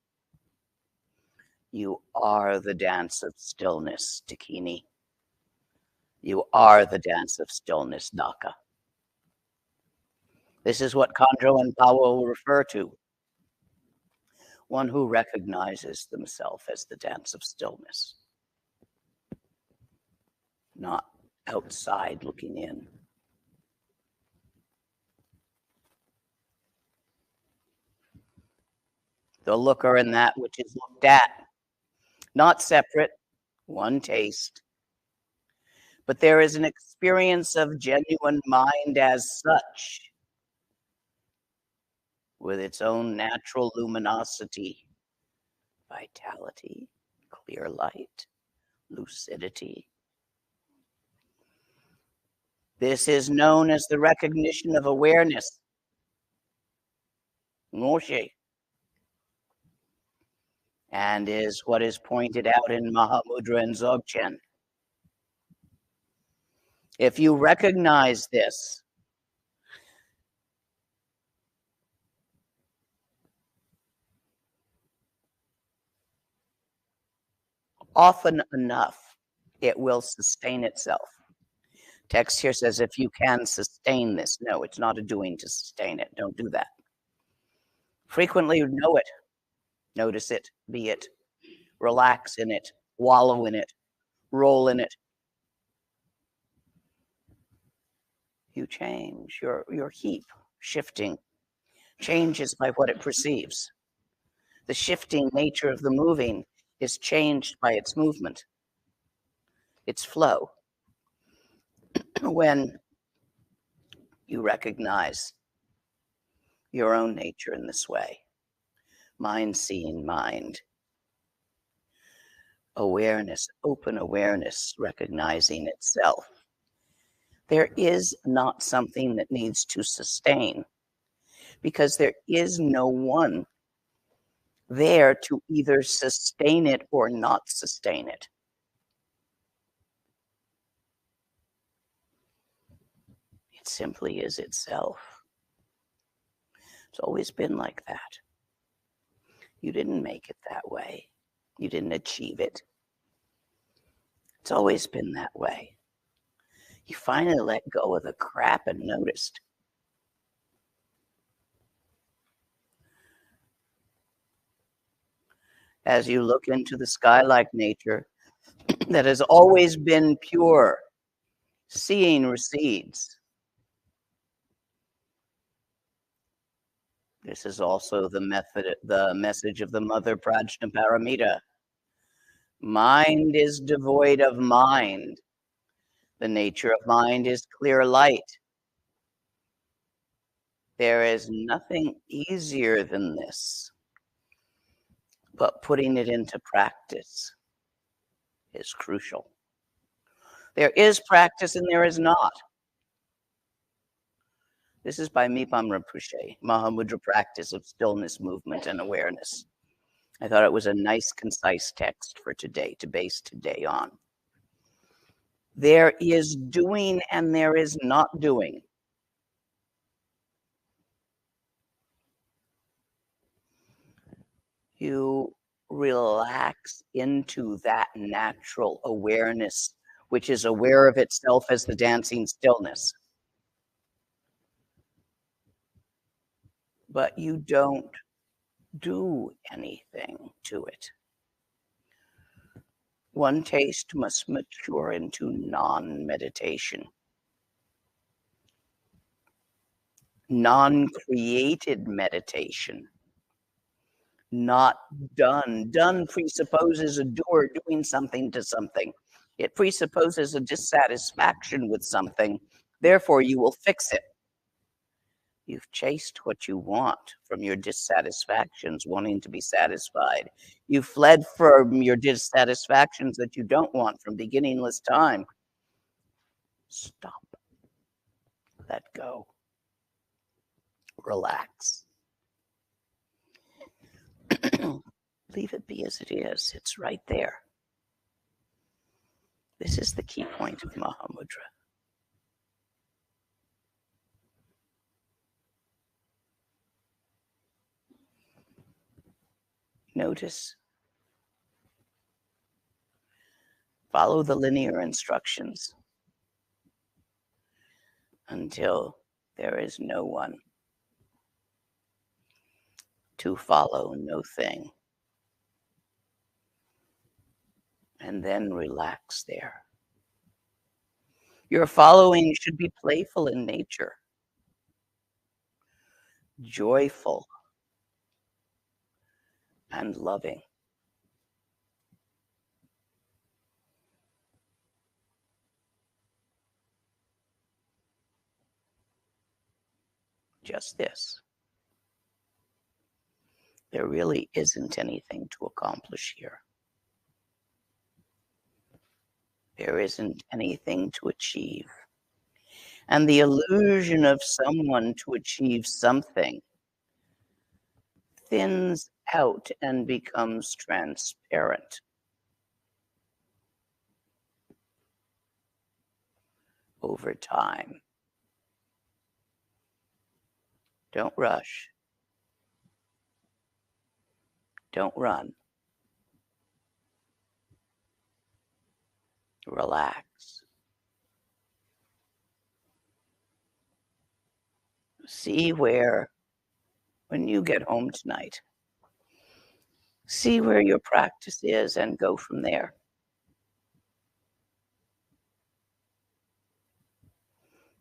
[SPEAKER 1] You are the dance of stillness, Dakini. You are the dance of stillness, Daka. This is what Khandro and Pawa will refer to. One who recognizes themselves as the dance of stillness, not outside looking in. The looker and that which is looked at, not separate, one taste. But there is an experience of genuine mind as such, with its own natural luminosity, vitality, clear light, lucidity. This is known as the recognition of awareness. Moshe. And is what is pointed out in Mahamudra and Dzogchen. If you recognize this, often enough, it will sustain itself. Text here says, if you can sustain this. No, it's not a doing to sustain it. Don't do that. Frequently know it. Notice it, be it, relax in it, wallow in it, roll in it. You change, your heap, shifting, changes by what it perceives. The shifting nature of the moving is changed by its movement, its flow. When you recognize your own nature in this way, mind seeing mind, awareness, open awareness, recognizing itself. There is not something that needs to sustain, because there is no one there to either sustain it or not sustain it. It simply is itself. It's always been like that. You didn't make it that way. You didn't achieve it. It's always been that way. You finally let go of the crap and noticed. As you look into the sky-like nature that has always been pure, seeing recedes. This is also the message of the Mother Prajnaparamita. Mind is devoid of mind. The nature of mind is clear light. There is nothing easier than this, but putting it into practice is crucial. There is practice and there is not. This is by Mipam Rinpoche, Mahamudra Practice of Stillness, Movement, and Awareness. I thought it was a nice, concise text for today, to base today on. There is doing and there is not doing. You relax into that natural awareness, which is aware of itself as the dancing stillness. But you don't do anything to it. One taste must mature into non-meditation. Non-created meditation. Not done. Done presupposes a doer doing something to something. It presupposes a dissatisfaction with something. Therefore, you will fix it. You've chased what you want from your dissatisfactions, wanting to be satisfied. You fled from your dissatisfactions that you don't want from beginningless time. Stop. Let go. Relax. Leave it be as it is. It's right there. This is the key point of Mahamudra. Notice. Follow the linear instructions until there is no one to follow, no thing. And then relax there. Your following should be playful in nature, joyful, and loving. Just this. There really isn't anything to accomplish here. There isn't anything to achieve. And the illusion of someone to achieve something thins out and becomes transparent. Over time. Don't rush. Don't run. Relax. See where, when you get home tonight, see where your practice is and go from there.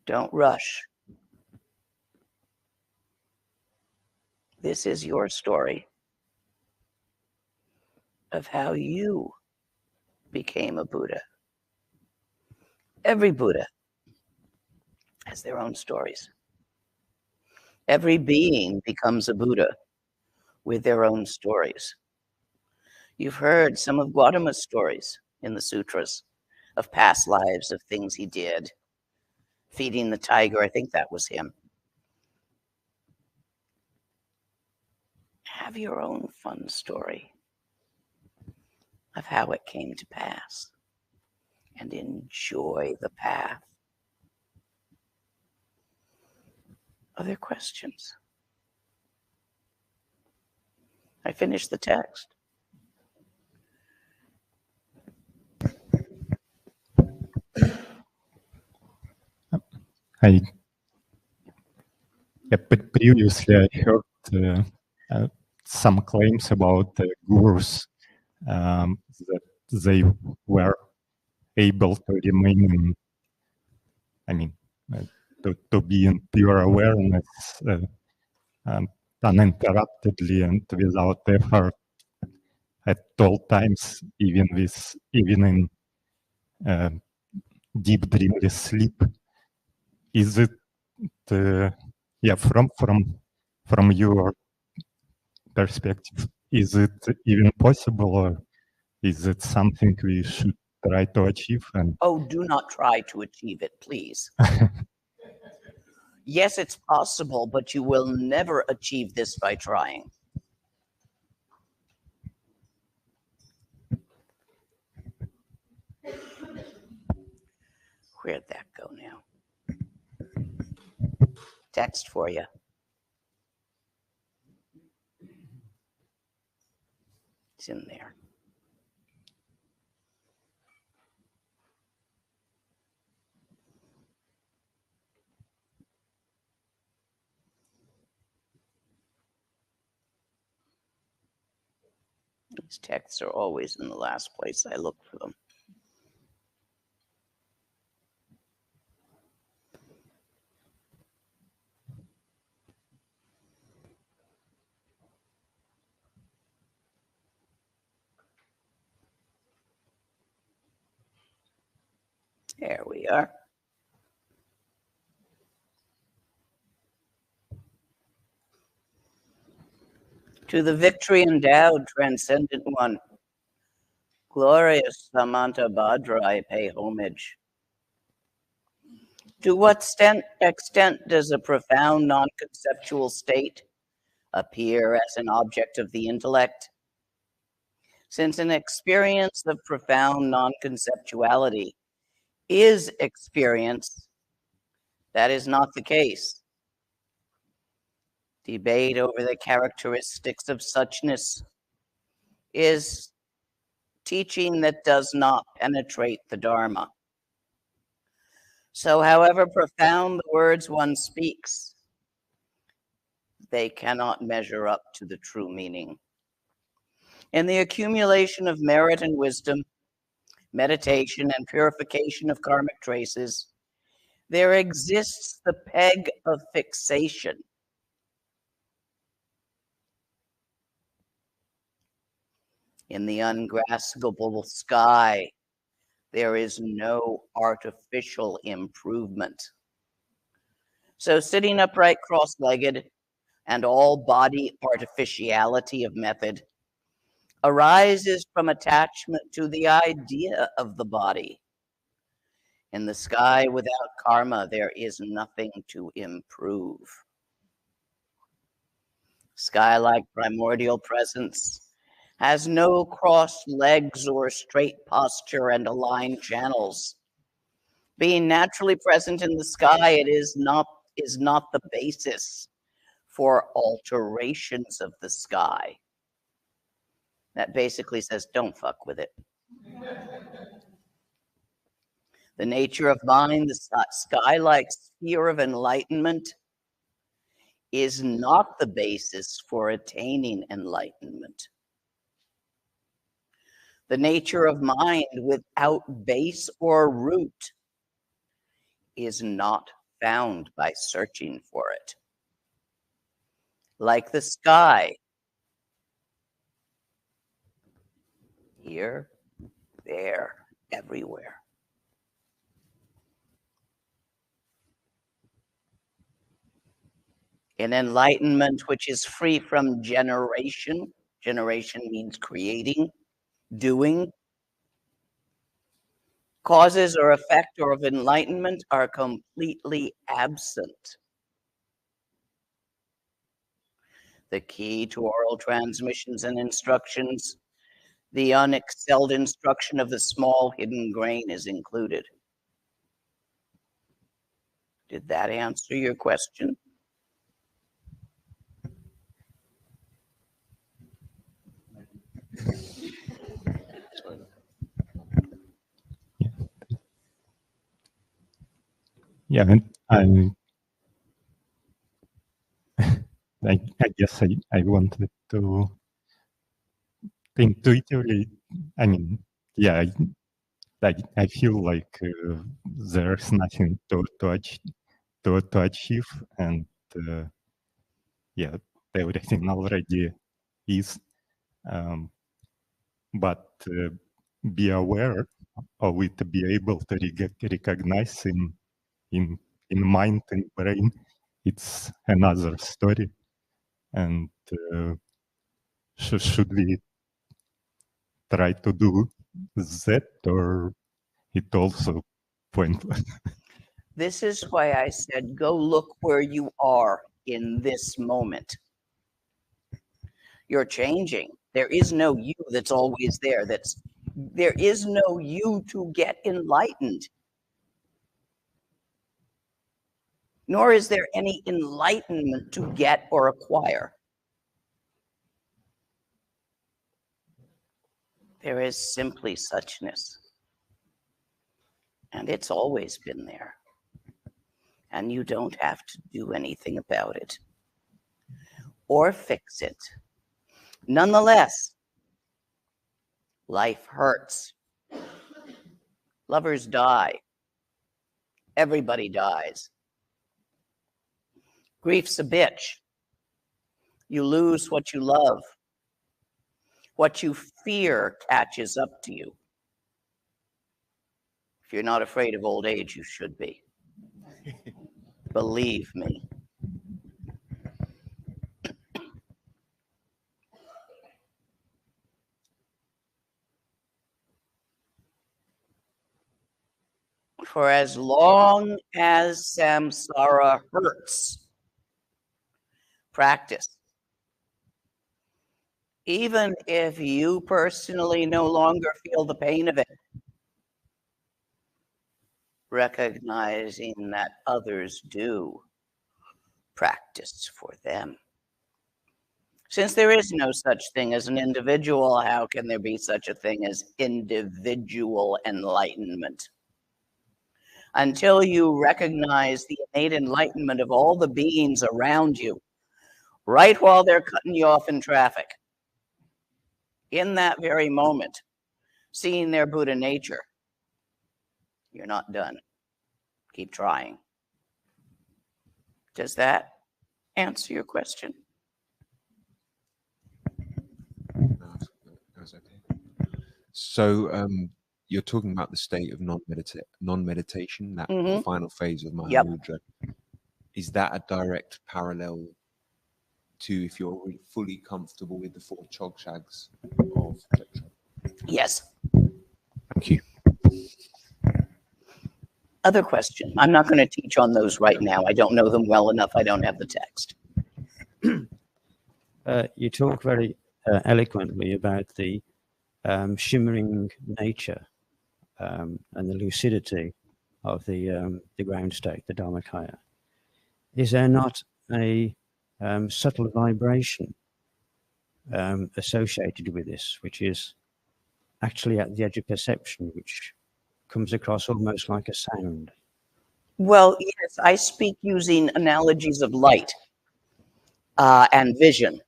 [SPEAKER 1] Don't rush. This is your story of how you became a Buddha. Every Buddha has their own stories. Every being becomes a Buddha with their own stories. You've heard some of Gautama's stories in the sutras of past lives, of things he did. Feeding the tiger, I think that was him. Have your own fun story of how it came to pass and enjoy the path. Other questions? I finished the text.
[SPEAKER 10] Previously I heard some claims about gurus that they were able to remain in, to be in pure awareness uninterruptedly and without effort at all times, even in deep dreamless sleep. Is it from your perspective, is it even possible, or is it something we should try to achieve? And
[SPEAKER 1] oh, do not try to achieve it, please. Yes, it's possible, but you will never achieve this by trying. Where'd that go now? Text for you. It's in there. These texts are always in the last place I look for them. There we are. To the victory endowed transcendent one, glorious Samanta Bhadra, I pay homage. To what extent does a profound non-conceptual state appear as an object of the intellect? Since an experience of profound non-conceptuality is experience, that is not the case. Debate over the characteristics of suchness is teaching that does not penetrate the Dharma. So however profound the words one speaks, they cannot measure up to the true meaning. In the accumulation of merit and wisdom, meditation and purification of karmic traces, there exists the peg of fixation. In the ungraspable sky, there is no artificial improvement. So sitting upright cross-legged and all body artificiality of method arises from attachment to the idea of the body. In the sky without karma, there is nothing to improve. Sky-like primordial presence has no crossed legs or straight posture and aligned channels. Being naturally present in the sky, it is not the basis for alterations of the sky. That basically says, don't fuck with it. The nature of mind, the sky-like sphere of enlightenment, is not the basis for attaining enlightenment. The nature of mind without base or root is not found by searching for it. Like the sky, here, there, everywhere. In enlightenment, which is free from generation, generation means creating, doing, causes or effect of enlightenment are completely absent. The key to oral transmissions and instructions, the unexcelled instruction of the small hidden grain is included. Did that answer your question?
[SPEAKER 10] Yeah, and I guess I wanted to intuitively, I mean, yeah, I feel like there's nothing to achieve, and yeah, everything already is, but be aware of it, be able to recognize in mind and brain, it's another story. And should we try to do that, or it also pointless?
[SPEAKER 1] This is why I said, go look where you are in this moment. You're changing. There is no you that's always there. There is no you to get enlightened. Nor is there any enlightenment to get or acquire. There is simply suchness. And it's always been there. And you don't have to do anything about it or fix it. Nonetheless, life hurts. Lovers die. Everybody dies. Grief's a bitch. You lose what you love. What you fear catches up to you. If you're not afraid of old age, you should be. Believe me. For as long as samsara hurts, practice. Even if you personally no longer feel the pain of it, recognizing that others do, practice for them. Since there is no such thing as an individual, how can there be such a thing as individual enlightenment? Until you recognize the innate enlightenment of all the beings around you, right while they're cutting you off in traffic, in that very moment, seeing their Buddha nature, you're not done. Keep trying. Does that answer your question?
[SPEAKER 11] That's okay. So you're talking about the state of non-meditation, that final phase of Mahamudra. Yep. Is that a direct parallel to if you're really fully comfortable with the 4 chogshags of lecture?
[SPEAKER 1] Yes.
[SPEAKER 11] Thank you.
[SPEAKER 1] Other question. I'm not going to teach on those right now. I don't know them well enough. I don't have the text.
[SPEAKER 12] You talk very eloquently about the shimmering nature and the lucidity of the ground state, the Dharmakaya. Is there not a subtle vibration associated with this, which is actually at the edge of perception, which comes across almost like a sound?
[SPEAKER 1] Well, yes, I speak using analogies of light and vision,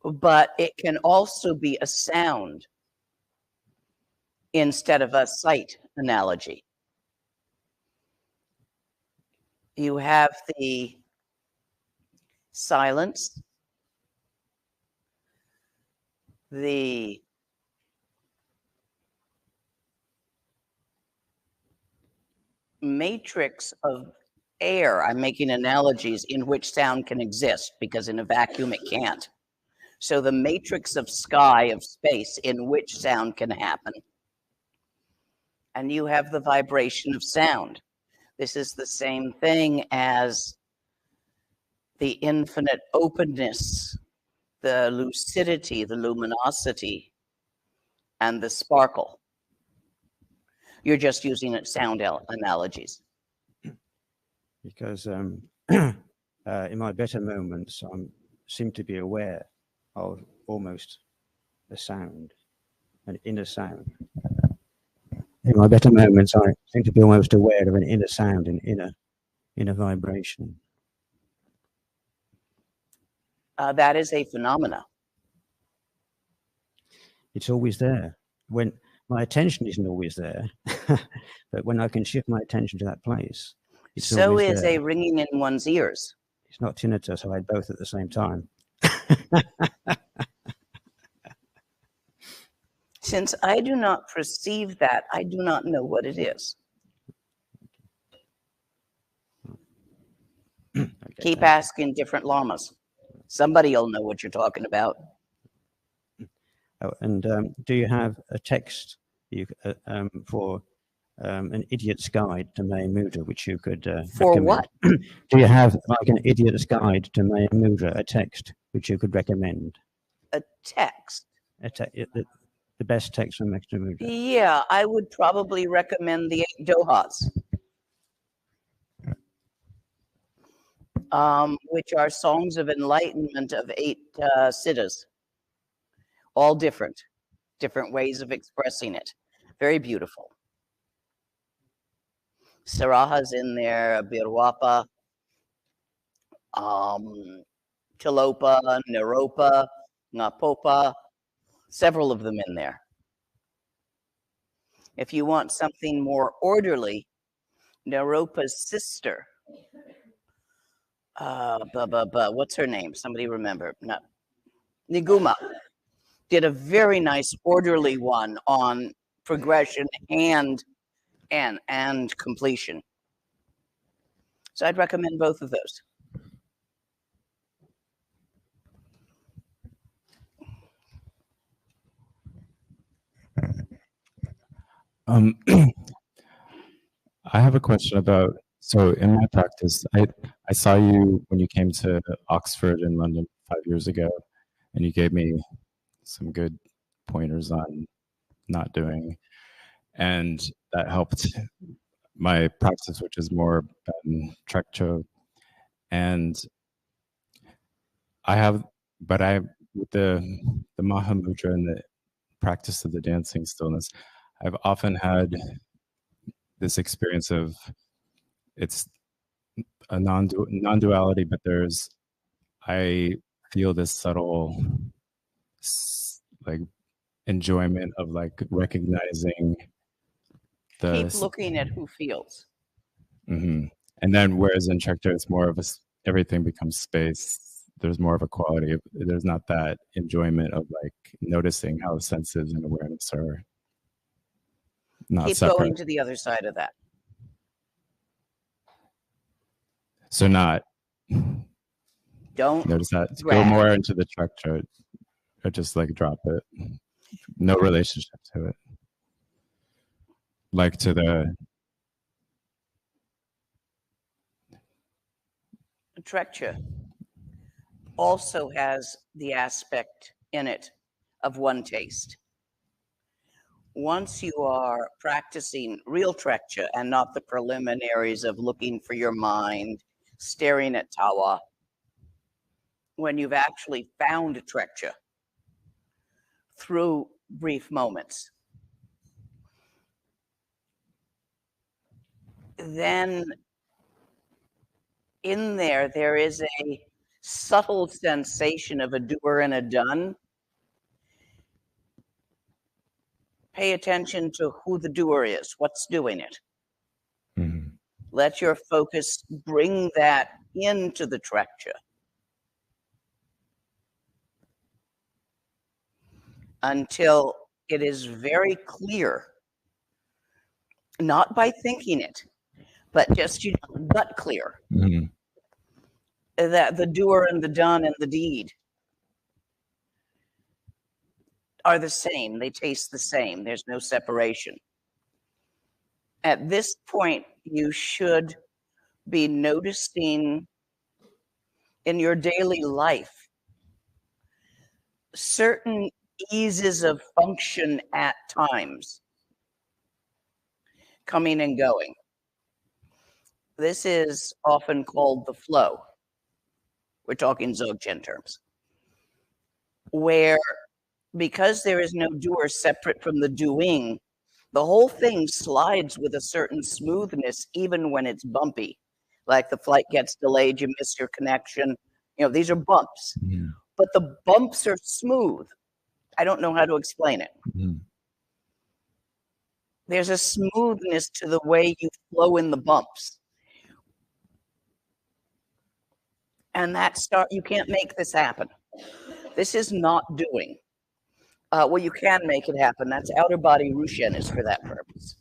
[SPEAKER 1] but it can also be a sound instead of a sight analogy. You have the silence, the matrix of air. I'm making analogies in which sound can exist, because in a vacuum it can't. So the matrix of sky, of space, in which sound can happen. And you have the vibration of sound. This is the same thing as the infinite openness, the lucidity, the luminosity, and the sparkle. You're just using sound analogies.
[SPEAKER 12] Because in my better moments, I seem to be aware of almost a sound, an inner sound. In my better moments, I seem to be almost aware of an inner sound, an inner vibration.
[SPEAKER 1] That is a phenomena.
[SPEAKER 12] It's always there. When my attention isn't always there, but when I can shift my attention to that place, it's
[SPEAKER 1] so
[SPEAKER 12] always
[SPEAKER 1] is
[SPEAKER 12] there.
[SPEAKER 1] A ringing in one's ears.
[SPEAKER 12] It's not tinnitus, I had both at the same time.
[SPEAKER 1] Since I do not perceive that, I do not know what it is. Okay, keep asking different lamas. Somebody will know what you're talking about.
[SPEAKER 12] Oh, and do you have a text for an idiot's guide to Mahamudra, which you could
[SPEAKER 1] for
[SPEAKER 12] recommend?
[SPEAKER 1] What?
[SPEAKER 12] Do you have like an idiot's guide to Mahamudra, a text which you could recommend?
[SPEAKER 1] A text?
[SPEAKER 12] The best text from Mahamudra.
[SPEAKER 1] Yeah, I would probably recommend the 8 Dohas, which are songs of enlightenment of 8 siddhas, all different ways of expressing it. Very beautiful. Saraha's in there, Virupa, Tilopa, Naropa, Napopa, several of them in there. If you want something more orderly, Naropa's sister, what's her name? Somebody remember? No. Niguma did a very nice orderly one on progression and completion. So I'd recommend both of those.
[SPEAKER 13] I have a question about, so in my practice, I saw you when you came to Oxford in London 5 years ago, and you gave me some good pointers on not doing, and that helped my practice, which is more Trekcho. And I have, but I, with the Mahamudra and the practice of the dancing stillness, I've often had this experience of, it's a non-duality, but I feel this subtle like enjoyment of like recognizing the.
[SPEAKER 1] Keep looking at who feels.
[SPEAKER 13] Mm-hmm. And then whereas in Trekcho, it's more of everything becomes space. There's more of a quality of, there's not that enjoyment of like noticing how senses and awareness are not
[SPEAKER 1] Keep
[SPEAKER 13] separate.
[SPEAKER 1] going to the other side of that.
[SPEAKER 13] So not.
[SPEAKER 1] Don't
[SPEAKER 13] notice that.
[SPEAKER 1] drag.
[SPEAKER 13] Go more into the Trekcho, or just like drop it. No relationship to it. Like to the.
[SPEAKER 1] Trekcha also has the aspect in it of one taste. Once you are practicing real Trekcha and not the preliminaries of looking for your mind, staring at Tawa, when you've actually found Trekcha through brief moments, then in there is a subtle sensation of a doer and a done. Pay attention to who the doer is, what's doing it.
[SPEAKER 13] Mm-hmm.
[SPEAKER 1] Let your focus bring that into the Trekcha. Until it is very clear, not by thinking it, but just gut clear,
[SPEAKER 13] Mm-hmm.
[SPEAKER 1] that the doer and the done and the deed are the same. They taste the same. There's no separation. At this point, you should be noticing in your daily life certain eases of function at times, coming and going. This is often called the flow. We're talking Dzogchen terms, where because there is no doer separate from the doing, the whole thing slides with a certain smoothness, even when it's bumpy. Like the flight gets delayed, you miss your connection. You know, these are bumps, but the bumps are smooth. I don't know how to explain it.
[SPEAKER 13] Mm-hmm.
[SPEAKER 1] There's a smoothness to the way you flow in the bumps. And you can't make this happen. This is not doing. Well, you can make it happen. That's outer body Rushen is for that purpose.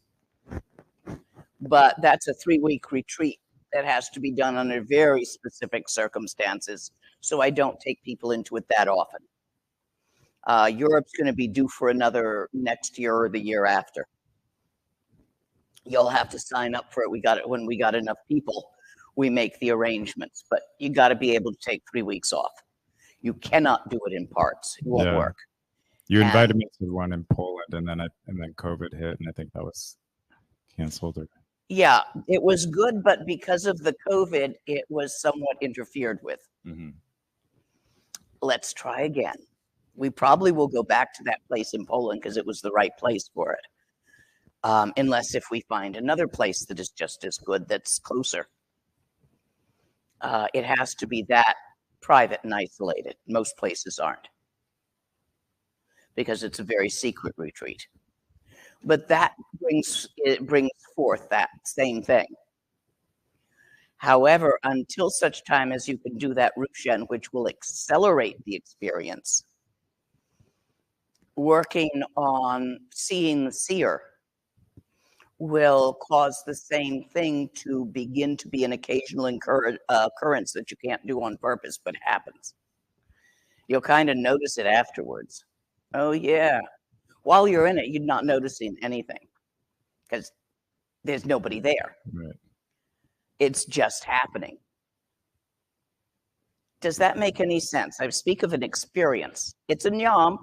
[SPEAKER 1] But that's a 3-week retreat that has to be done under very specific circumstances. So I don't take people into it that often. Europe's going to be due for another next year or the year after. You'll have to sign up for it. When we got enough people, we make the arrangements. But you got to be able to take 3 weeks off. You cannot do it in parts. It won't work.
[SPEAKER 13] You invited me to one in Poland, and then COVID hit, and I think that was canceled.
[SPEAKER 1] Yeah, it was good, but because of the COVID, it was somewhat interfered with.
[SPEAKER 13] Mm-hmm.
[SPEAKER 1] Let's try again. We probably will go back to that place in Poland because it was the right place for it. Unless if we find another place that is just as good, that's closer. It has to be that private and isolated. Most places aren't, because it's a very secret retreat. But that brings forth that same thing. However, until such time as you can do that Rushen, which will accelerate the experience, working on seeing the seer will cause the same thing to begin to be an occasional occurrence that you can't do on purpose, but happens. You'll kind of notice it afterwards. Oh, yeah. While you're in it, you're not noticing anything because There's nobody there.
[SPEAKER 13] Right.
[SPEAKER 1] It's just happening. Does that make any sense? I speak of an experience. It's a nyam.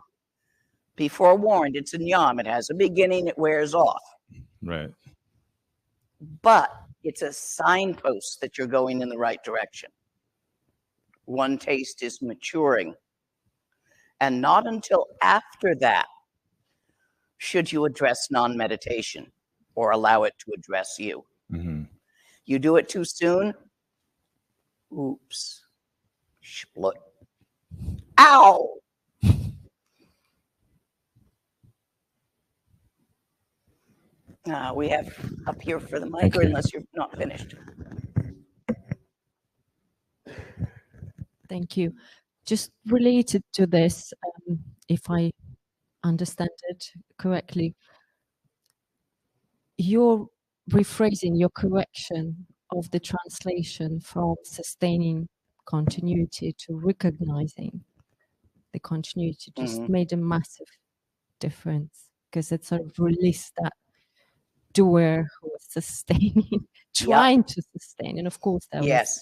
[SPEAKER 1] Be forewarned, it's a nyam. It has a beginning, it wears off.
[SPEAKER 13] Right.
[SPEAKER 1] But it's a signpost that you're going in the right direction. One taste is maturing. And not until after that should you address non-meditation or allow it to address you.
[SPEAKER 13] Mm-hmm.
[SPEAKER 1] You do it too soon, oops, split. Ow! We have up here for the mic, or unless you're not finished.
[SPEAKER 2] Thank you. Just related to this, if I understand it correctly, your rephrasing, your correction of the translation from sustaining continuity to recognizing the continuity just made a massive difference, because it sort of released that doer who was sustaining, trying to sustain. And of course, that was,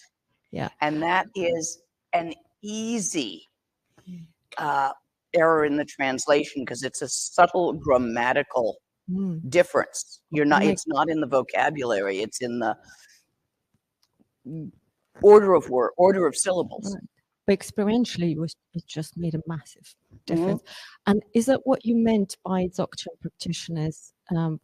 [SPEAKER 2] yeah.
[SPEAKER 1] And that is an easy error in the translation, because it's a subtle grammatical difference. You're not, it's not in the vocabulary, it's in the order of syllables.
[SPEAKER 2] Right. But experientially, it just made a massive difference. And is that what you meant by Dzogchen practitioners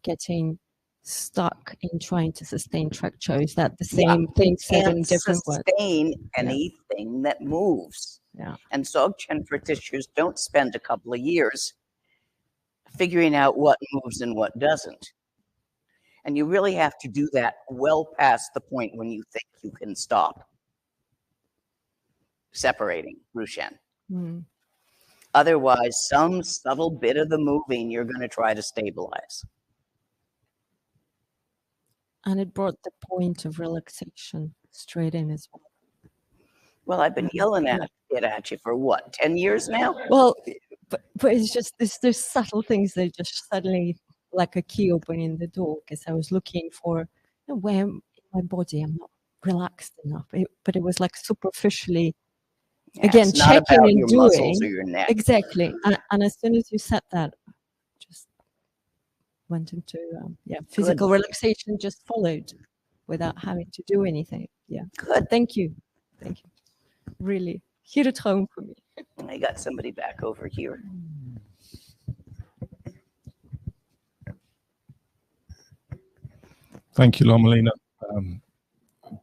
[SPEAKER 2] getting stuck in trying to sustain Trekcho? Is that the same thing said in different words?
[SPEAKER 1] Sustain anything that moves. And Dzogchen practitioners don't spend a couple of years figuring out what moves and what doesn't. And you really have to do that well past the point when you think you can stop separating Rushen. Otherwise, some subtle bit of the moving you're going to try to stabilize.
[SPEAKER 2] And it brought the point of relaxation straight in as well.
[SPEAKER 1] Well, I've been yelling at you for what, 10 years now?
[SPEAKER 2] Well, but it's just there's subtle things that just suddenly, like a key opening the door, because I was looking for where in my body I'm not relaxed enough. But it was like superficially, again, checking and doing.
[SPEAKER 1] Or your neck.
[SPEAKER 2] Exactly. And as soon as you said that, just went into physical relaxation, just followed without having to do anything. Yeah.
[SPEAKER 1] Good.
[SPEAKER 2] Thank you. Thank you. Really hit it home for me.
[SPEAKER 1] I got somebody back over here.
[SPEAKER 14] Thank you, Lama Lena.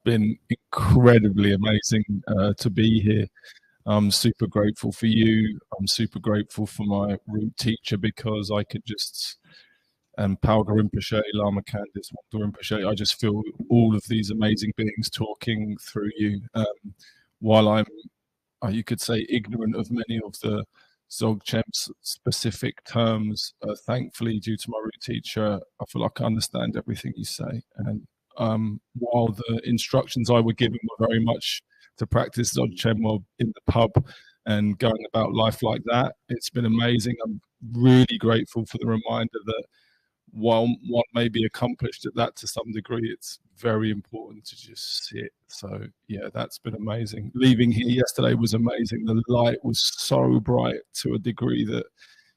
[SPEAKER 14] Been incredibly amazing to be here. I'm super grateful for you. I'm super grateful for my root teacher, because I could just, Palga Rinpoche, Lama Candice, Wangdor Rinpoche, I just feel all of these amazing beings talking through you. While I'm, you could say, ignorant of many of the Dzogchen specific terms, thankfully, due to my root teacher, I feel like I understand everything you say. And while the instructions I were given were very much to practice Dzogchen while in the pub and going about life like that, it's been amazing. I'm really grateful for the reminder that while one may be accomplished at that to some degree, it's very important to just sit. So yeah, that's been amazing. Leaving here yesterday was amazing. The light was so bright to a degree that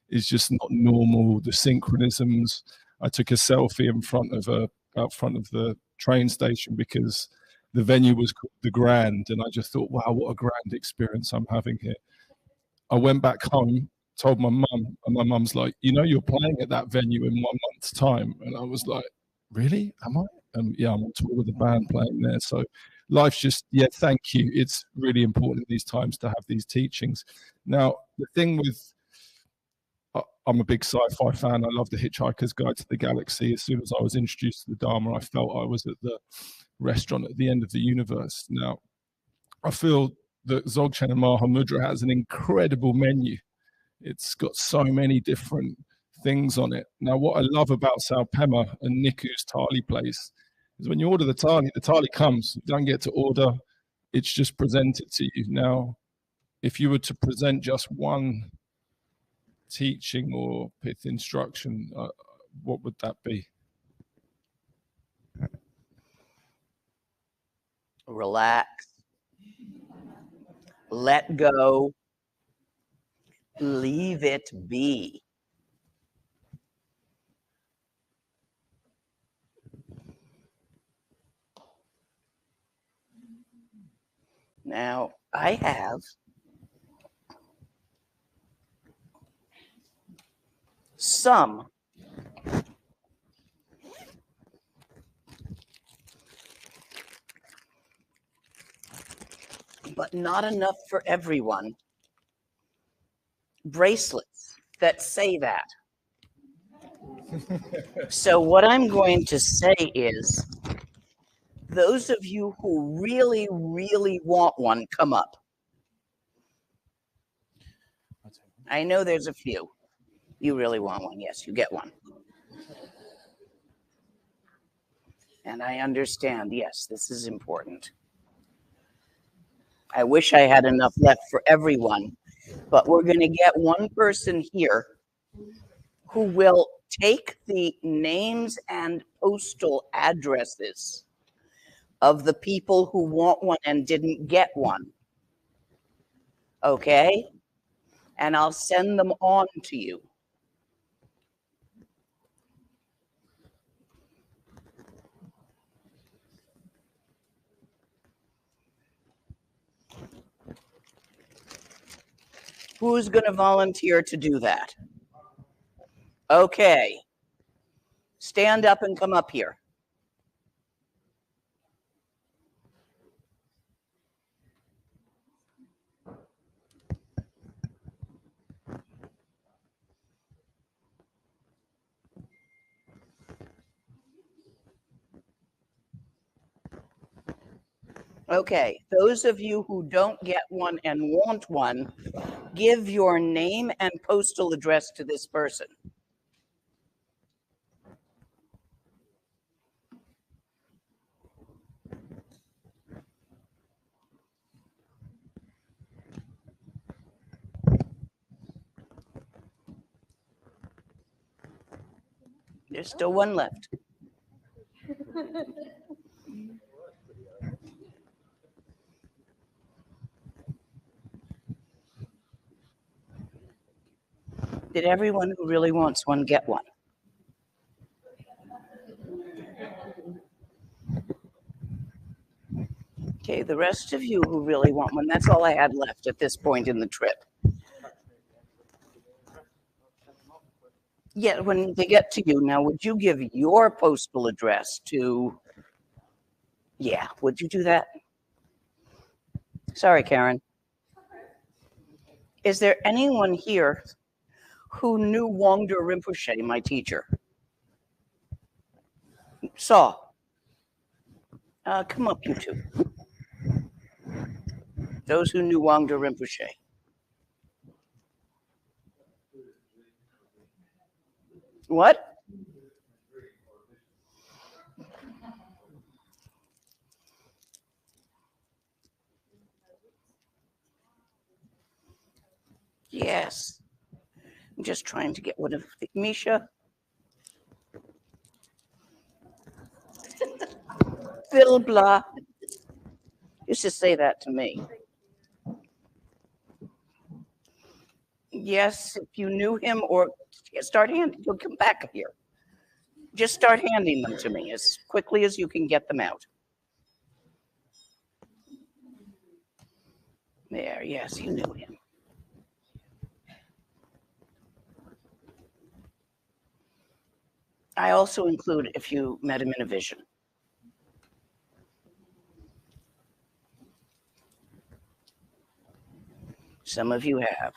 [SPEAKER 14] is just not normal. The synchronisms. I took a selfie out front of the train station because the venue was called The Grand, and I just thought, wow, what a grand experience I'm having here. I went back home, told my mum, and my mum's like, you're playing at that venue in 1 month's time. And I was like, really? Am I? Yeah, I'm on tour with the band playing there. So life's just, thank you. It's really important in these times to have these teachings. Now, the thing with, I'm a big sci-fi fan. I love The Hitchhiker's Guide to the Galaxy. As soon as I was introduced to the Dharma, I felt I was at the restaurant at the end of the universe. Now, I feel that Dzogchen and Mahamudra has an incredible menu. It's got so many different things on it. Now, what I love about Sao Pema and Niku's Thali place is when you order the Thali comes. You don't get to order. It's just presented to you. Now, if you were to present just one teaching or pith instruction, what would that be?
[SPEAKER 1] Relax. Let go. Leave it be. Now, I have some but not enough for everyone bracelets that say that. So what I'm going to say is, those of you who really, really want one, come up. I know there's a few. You really want one. Yes, you get one. And I understand, yes, this is important. I wish I had enough left for everyone, but we're going to get one person here who will take the names and postal addresses of the people who want one and didn't get one. Okay? And I'll send them on to you. Who's going to volunteer to do that? Okay. Stand up and come up here. Okay, those of you who don't get one and want one, give your name and postal address to this person. There's still one left. Did everyone who really wants one get one? Okay, the rest of you who really want one, that's all I had left at this point in the trip. Yeah, when they get to you, now would you give your postal address to, yeah, would you do that? Sorry, Karen. Is there anyone here who knew Wangdor Rinpoche, my teacher? Saw. Come up, you two. Those who knew Wangdor Rinpoche. What? Yes. I'm just trying to get one of the, Misha. Phil Blah used to say that to me. Yes, if you knew him, or start handing, you'll come back here. Just start handing them to me as quickly as you can get them out. There, yes, you knew him. I also include if you met him in a vision. Some of you have.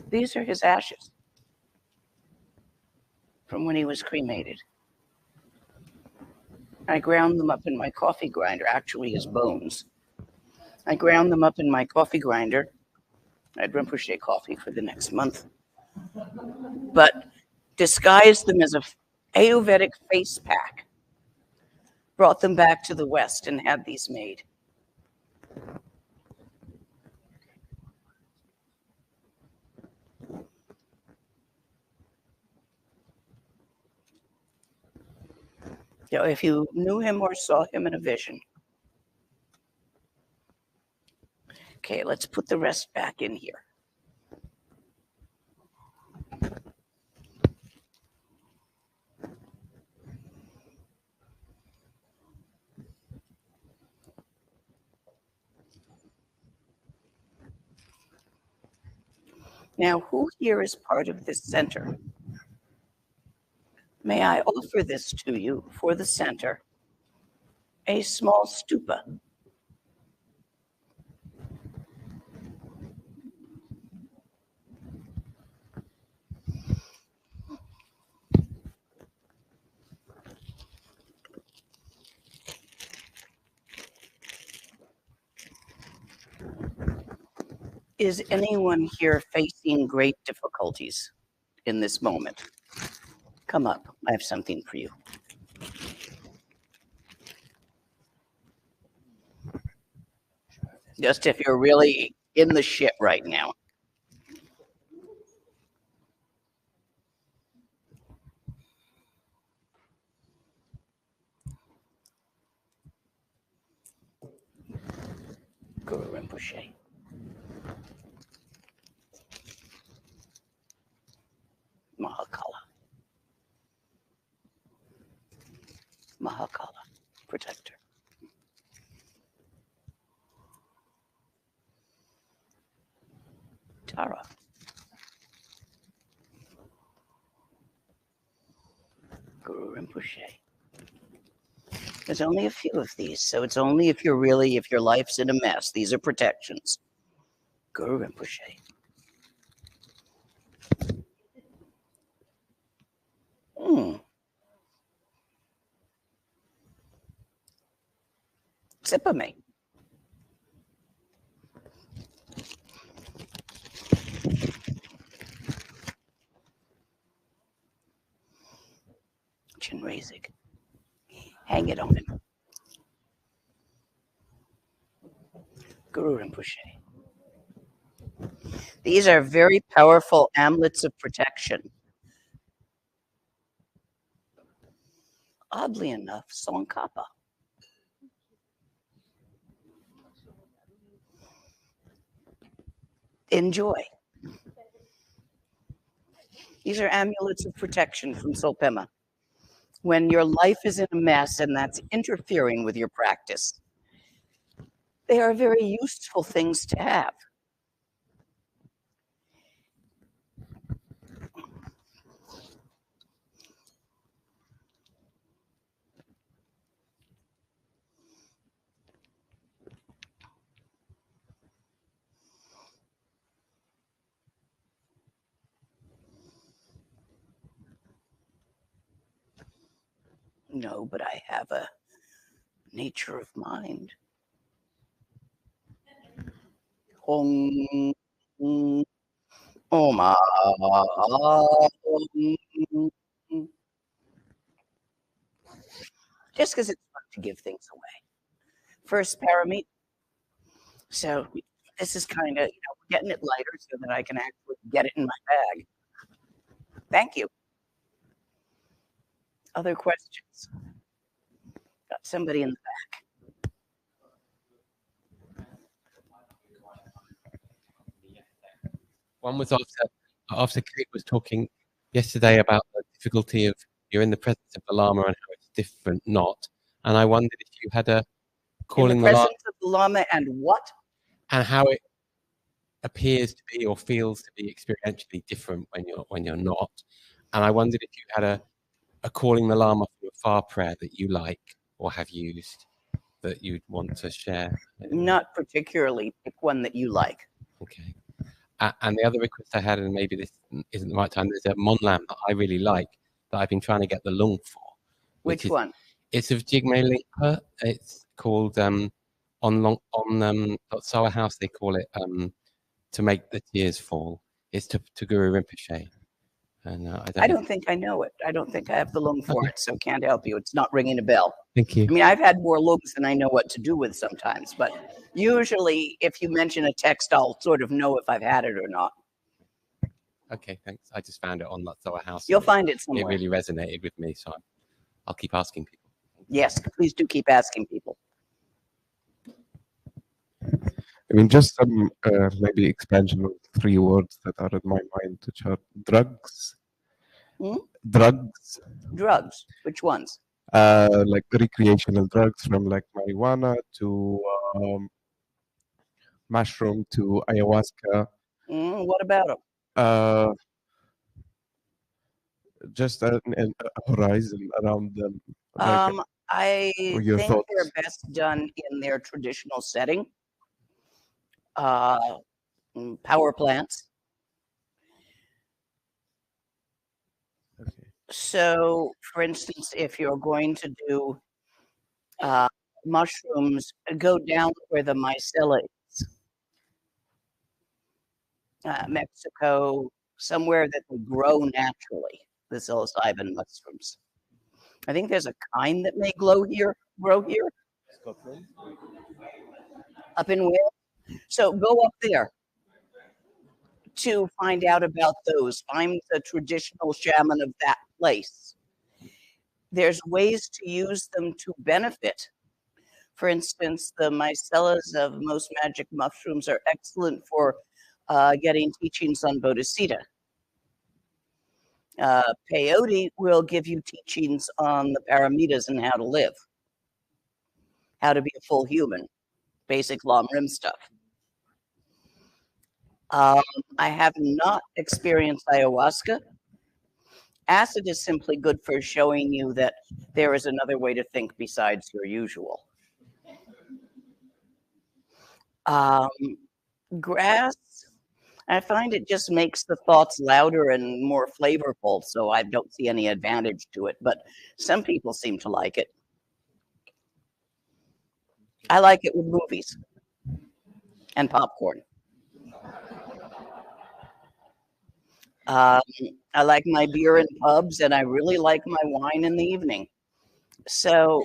[SPEAKER 1] These are his ashes from when he was cremated. I ground them up in my coffee grinder, actually his bones. I ground them up in my coffee grinder. I had Rinpoche coffee for the next month. But disguised them as a Ayurvedic face pack. Brought them back to the West and had these made. So if you knew him or saw him in a vision, Okay, let's put the rest back in here. Now, who here is part of this center? May I offer this to you for the center, a small stupa. Is anyone here facing great difficulties in this moment? Come up, I have something for you. Just if you're really in the shit right now. Guru Rinpoche. Mahakala. Mahakala, protector. Tara. Guru Rinpoche. There's only a few of these, so it's only if you're really, if your life's in a mess. These are protections. Guru Rinpoche. Sipame. Chinrazik. Hang it on him. Guru Rinpoche. These are very powerful amulets of protection. Oddly enough, Tsongkhapa. Enjoy. These are amulets of protection from Solpema. When your life is in a mess and that's interfering with your practice, they are very useful things to have. No, but I have a nature of mind. Om. Om. Just because it's fun to give things away. First parameter. So this is kind of, getting it lighter so that I can actually get it in my bag. Thank you. Other questions? Got somebody in the back.
[SPEAKER 15] One was after Kate was talking yesterday about the difficulty of you're in the presence of the Lama and how it's different, not. And I wondered if you had a calling
[SPEAKER 1] in the presence of the Lama and what?
[SPEAKER 15] And how it appears to be or feels to be experientially different when you're not. And I wondered if you had a calling the Lama from afar prayer that you like or have used that you'd want to share.
[SPEAKER 1] Not particularly. Pick one that you like.
[SPEAKER 15] Okay. And the other request I had, and maybe this isn't the right time, there's a Monlam that I really like that I've been trying to get the lung for.
[SPEAKER 1] Which one?
[SPEAKER 15] It's of Jigme Lingpa. It's called on Sour House. They call it to make the tears fall. It's to Guru Rinpoche. And
[SPEAKER 1] I don't think I know it. I don't think I have the lung for it, so can't help you. It's not ringing a bell.
[SPEAKER 15] Thank you.
[SPEAKER 1] I mean, I've had more lungs than I know what to do with sometimes, but usually if you mention a text, I'll sort of know if I've had it or not.
[SPEAKER 15] Okay, thanks. I just found it on that Sour House.
[SPEAKER 1] You'll find it somewhere.
[SPEAKER 15] It really resonated with me, so I'll keep asking people.
[SPEAKER 1] Yes, please do keep asking people.
[SPEAKER 3] mean, just some maybe expansion of 3 words that are in my mind, which are drugs. Drugs.
[SPEAKER 1] Drugs. Which ones?
[SPEAKER 3] Like recreational drugs, from like marijuana to mushroom to ayahuasca.
[SPEAKER 1] What about them?
[SPEAKER 3] Just a horizon around them. Like,
[SPEAKER 1] I
[SPEAKER 3] your
[SPEAKER 1] think
[SPEAKER 3] thoughts?
[SPEAKER 1] they're best done in their traditional setting. Power plants.
[SPEAKER 3] Okay.
[SPEAKER 1] So, for instance, if you're going to do mushrooms, go down where the mycela is. Mexico, somewhere that they grow naturally, the psilocybin mushrooms. I think there's a kind that may grow here. Up in Wales. So go up there to find out about those. Find the traditional shaman of that place. There's ways to use them to benefit. For instance, the mycelas of most magic mushrooms are excellent for getting teachings on bodhicitta. Peyote will give you teachings on the paramitas and how to live, how to be a full human, basic Lam Rim stuff. I have not experienced ayahuasca. Acid is simply good for showing you that there is another way to think besides your usual. Grass, I find it just makes the thoughts louder and more flavorful, so I don't see any advantage to it, but some people seem to like it. I like it with movies and popcorn. I like my beer in pubs, and I really like my wine in the evening. So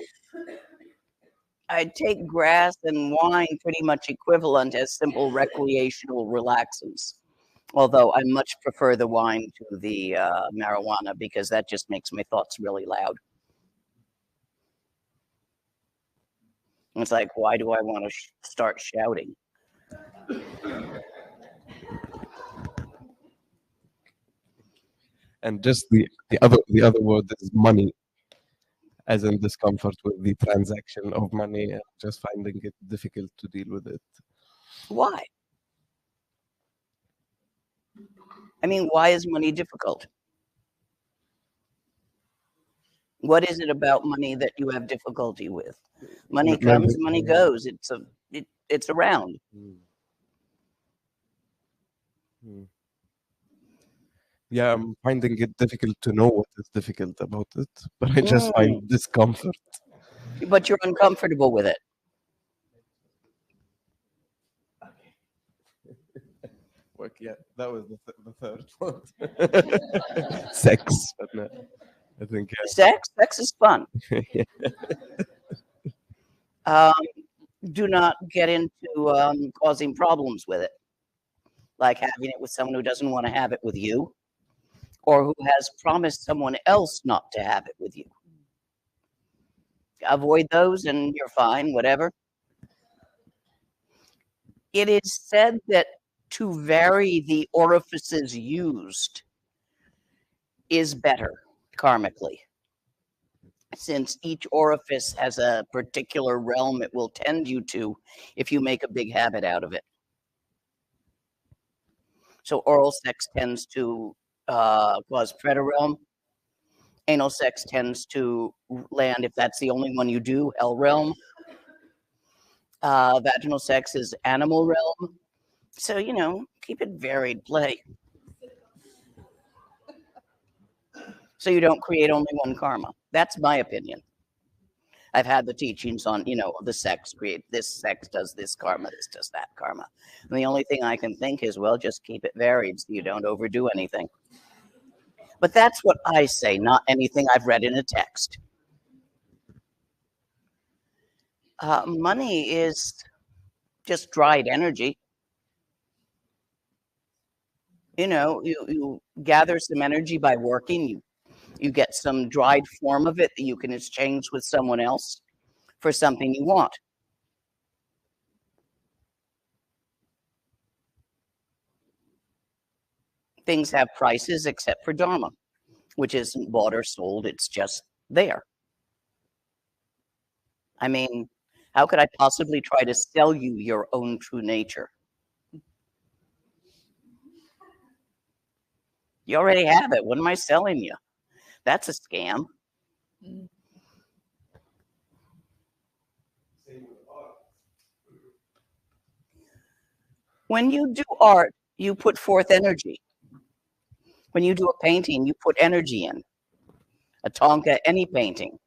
[SPEAKER 1] I'd take grass and wine pretty much equivalent as simple recreational relaxants. Although I much prefer the wine to the marijuana, because that just makes my thoughts really loud. It's like, why do I want to start shouting?
[SPEAKER 3] And just the other word is money, as in discomfort with the transaction of money, and just finding it difficult to deal with it.
[SPEAKER 1] Why? I mean, why is money difficult? What is it about money that you have difficulty with? Money comes, money goes. It's around.
[SPEAKER 3] Yeah, I'm finding it difficult to know what is difficult about it, but I just find discomfort.
[SPEAKER 1] But you're uncomfortable with it.
[SPEAKER 3] Work, yeah, that was the third one. Sex, but no, I think.
[SPEAKER 1] Sex is fun. Do not get into causing problems with it, like having it with someone who doesn't want to have it with you, or who has promised someone else not to have it with you. Avoid those and you're fine, whatever. It is said that to vary the orifices used is better karmically, since each orifice has a particular realm it will tend you to if you make a big habit out of it. So oral sex tends to cause predator realm. Anal sex tends to land, if that's the only one you do, hell realm. Vaginal sex is animal realm. So, you know, keep it varied, play. So you don't create only one karma. That's my opinion. I've had the teachings on, you know, the sex create this sex does this karma, this does that karma. And the only thing I can think is, well, just keep it varied so you don't overdo anything. But that's what I say, not anything I've read in a text. Money is just dried energy. You know, you gather some energy by working. You get some dried form of it that you can exchange with someone else for something you want. things have prices except for Dharma, which isn't bought or sold. It's just there. I mean, how could I possibly try to sell you your own true nature? You already have it. What am I selling you? That's a scam. When you do art, you put forth energy. When you do a painting, you put energy in. A Tonka, any painting.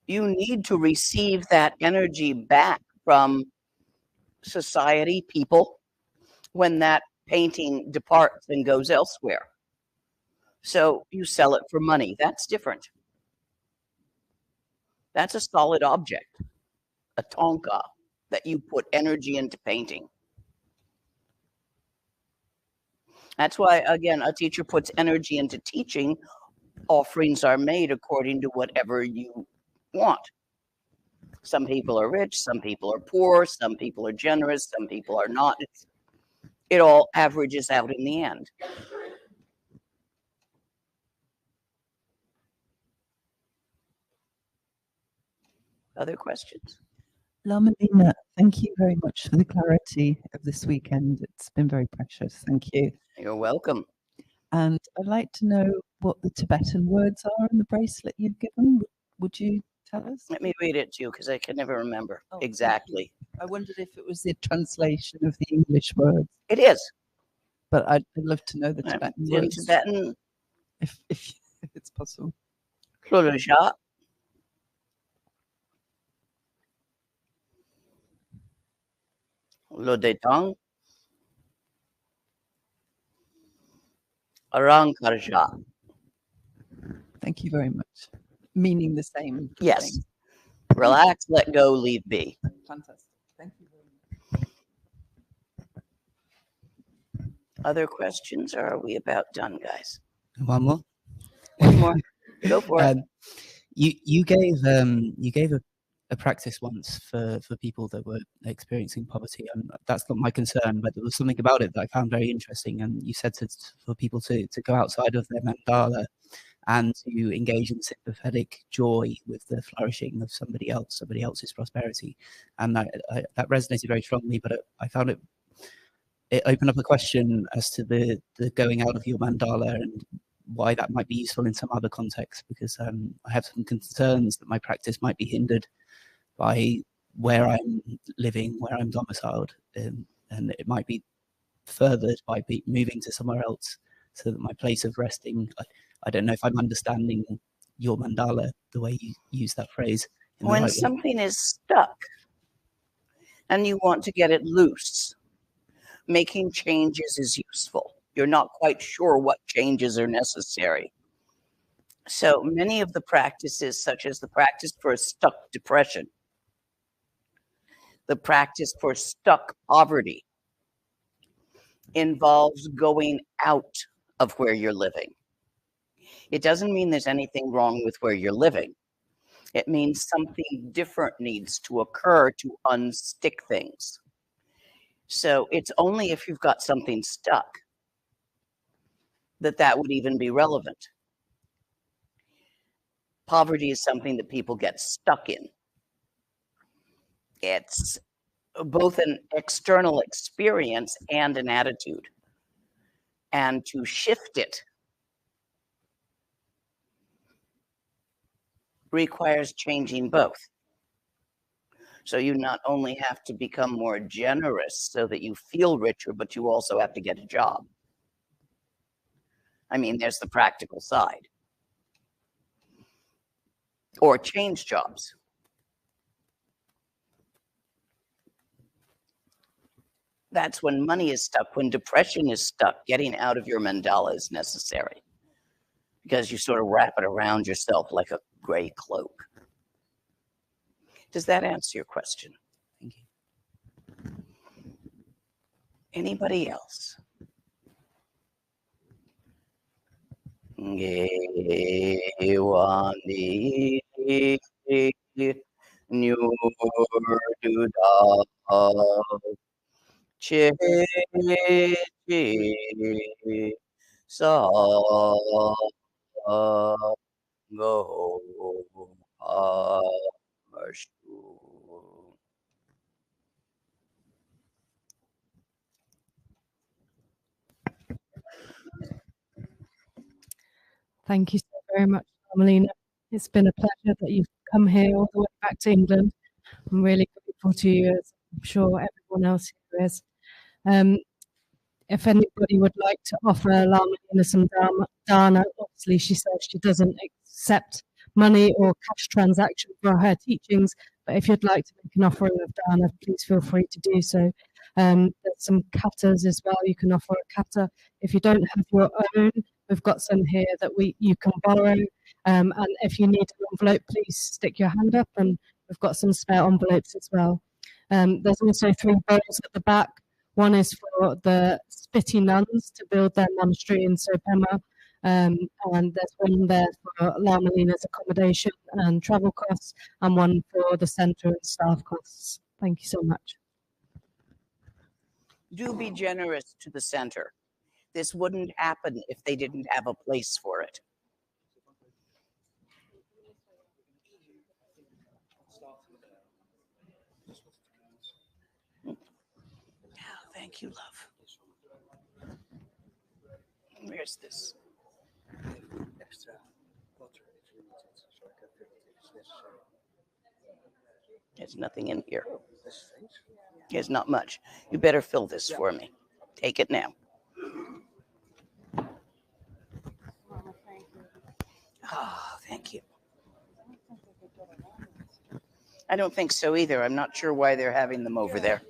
[SPEAKER 1] You need to receive that energy back from society, people, when that painting departs and goes elsewhere. So you sell it for money. That's different. That's a solid object, a Tonka, that you put energy into painting. That's why, again, a teacher puts energy into teaching. Offerings are made according to whatever you want. Some people are rich, some people are poor, some people are generous, some people are not. It all averages out in the end. Other questions?
[SPEAKER 16] Lama Lena, thank you very much for the clarity of this weekend. It's been very precious. Thank you.
[SPEAKER 1] You're welcome.
[SPEAKER 16] And I'd like to know what the Tibetan words are in the bracelet you've given. Would you tell us?
[SPEAKER 1] Let me read it to you because I can never remember exactly.
[SPEAKER 16] I wondered if it was the translation of the English words.
[SPEAKER 1] It is.
[SPEAKER 16] But I'd love to know the Tibetan
[SPEAKER 1] In
[SPEAKER 16] words.
[SPEAKER 1] Tibetan,
[SPEAKER 16] if it's possible.
[SPEAKER 1] Lulaja, Lodetang, Arangkarja.
[SPEAKER 16] Thank you very much. Meaning the same.
[SPEAKER 1] Yes.
[SPEAKER 16] thing.
[SPEAKER 1] Relax, let go, leave be.
[SPEAKER 16] Fantastic. Thank you very much.
[SPEAKER 1] Other questions, or are we about done, guys?
[SPEAKER 17] One more.
[SPEAKER 1] One more. Go for it.
[SPEAKER 17] You gave a practice once for people that were experiencing poverty, and that's not my concern, but there was something about it that I found very interesting. And you said for people to go outside of their mandala and to engage in sympathetic joy with the flourishing of somebody else's prosperity, and that resonated very strongly. But I found it opened up a question as to the going out of your mandala and why that might be useful in some other context, because I have some concerns that my practice might be hindered by where I'm living, where I'm domiciled, and it might be furthered by moving to somewhere else, so that my place of resting, I don't know if I'm understanding your mandala the way you use that phrase.
[SPEAKER 1] When something is stuck and you want to get it loose, making changes is useful. You're not quite sure what changes are necessary. So many of the practices, such as the practice for stuck depression, the practice for stuck poverty, involves going out of where you're living. It doesn't mean there's anything wrong with where you're living. It means something different needs to occur to unstick things. So it's only if you've got something stuck that would even be relevant. Poverty is something that people get stuck in. It's both an external experience and an attitude. And to shift it requires changing both. So you not only have to become more generous so that you feel richer, but you also have to get a job. I mean, there's the practical side. Or change jobs. That's when money is stuck, when depression is stuck. Getting out of your mandala is necessary, because you sort of wrap it around yourself like a gray cloak. Does that answer your question? Thank you. Anybody else? Sango Ashu.
[SPEAKER 18] Thank you so very much, Lama Lena. It's been a pleasure that you've come here all the way back to England. I'm really grateful to you, as I'm sure everyone else here is. If anybody would like to offer Lama Lena some dana, obviously she says she doesn't accept money or cash transaction for her teachings, but if you'd like to make an offering of dana, please feel free to do so. There's some katas as well. You can offer a kata. If you don't have your own, we've got some here that you can borrow. And if you need an envelope, please stick your hand up, and we've got some spare envelopes as well. There's also 3 bowls at the back. One is for the Spiti nuns to build their monastery in Sopema, and there's one there for Lama Lena's accommodation and travel costs, and one for the centre and staff costs. Thank you so much.
[SPEAKER 1] Do be generous to the center. This wouldn't happen if they didn't have a place for it. Thank you, love. Where's this? There's nothing in here. There's not much. You better fill this for me. Take it now. Oh, thank you. I don't think so either. I'm not sure why they're having them over there.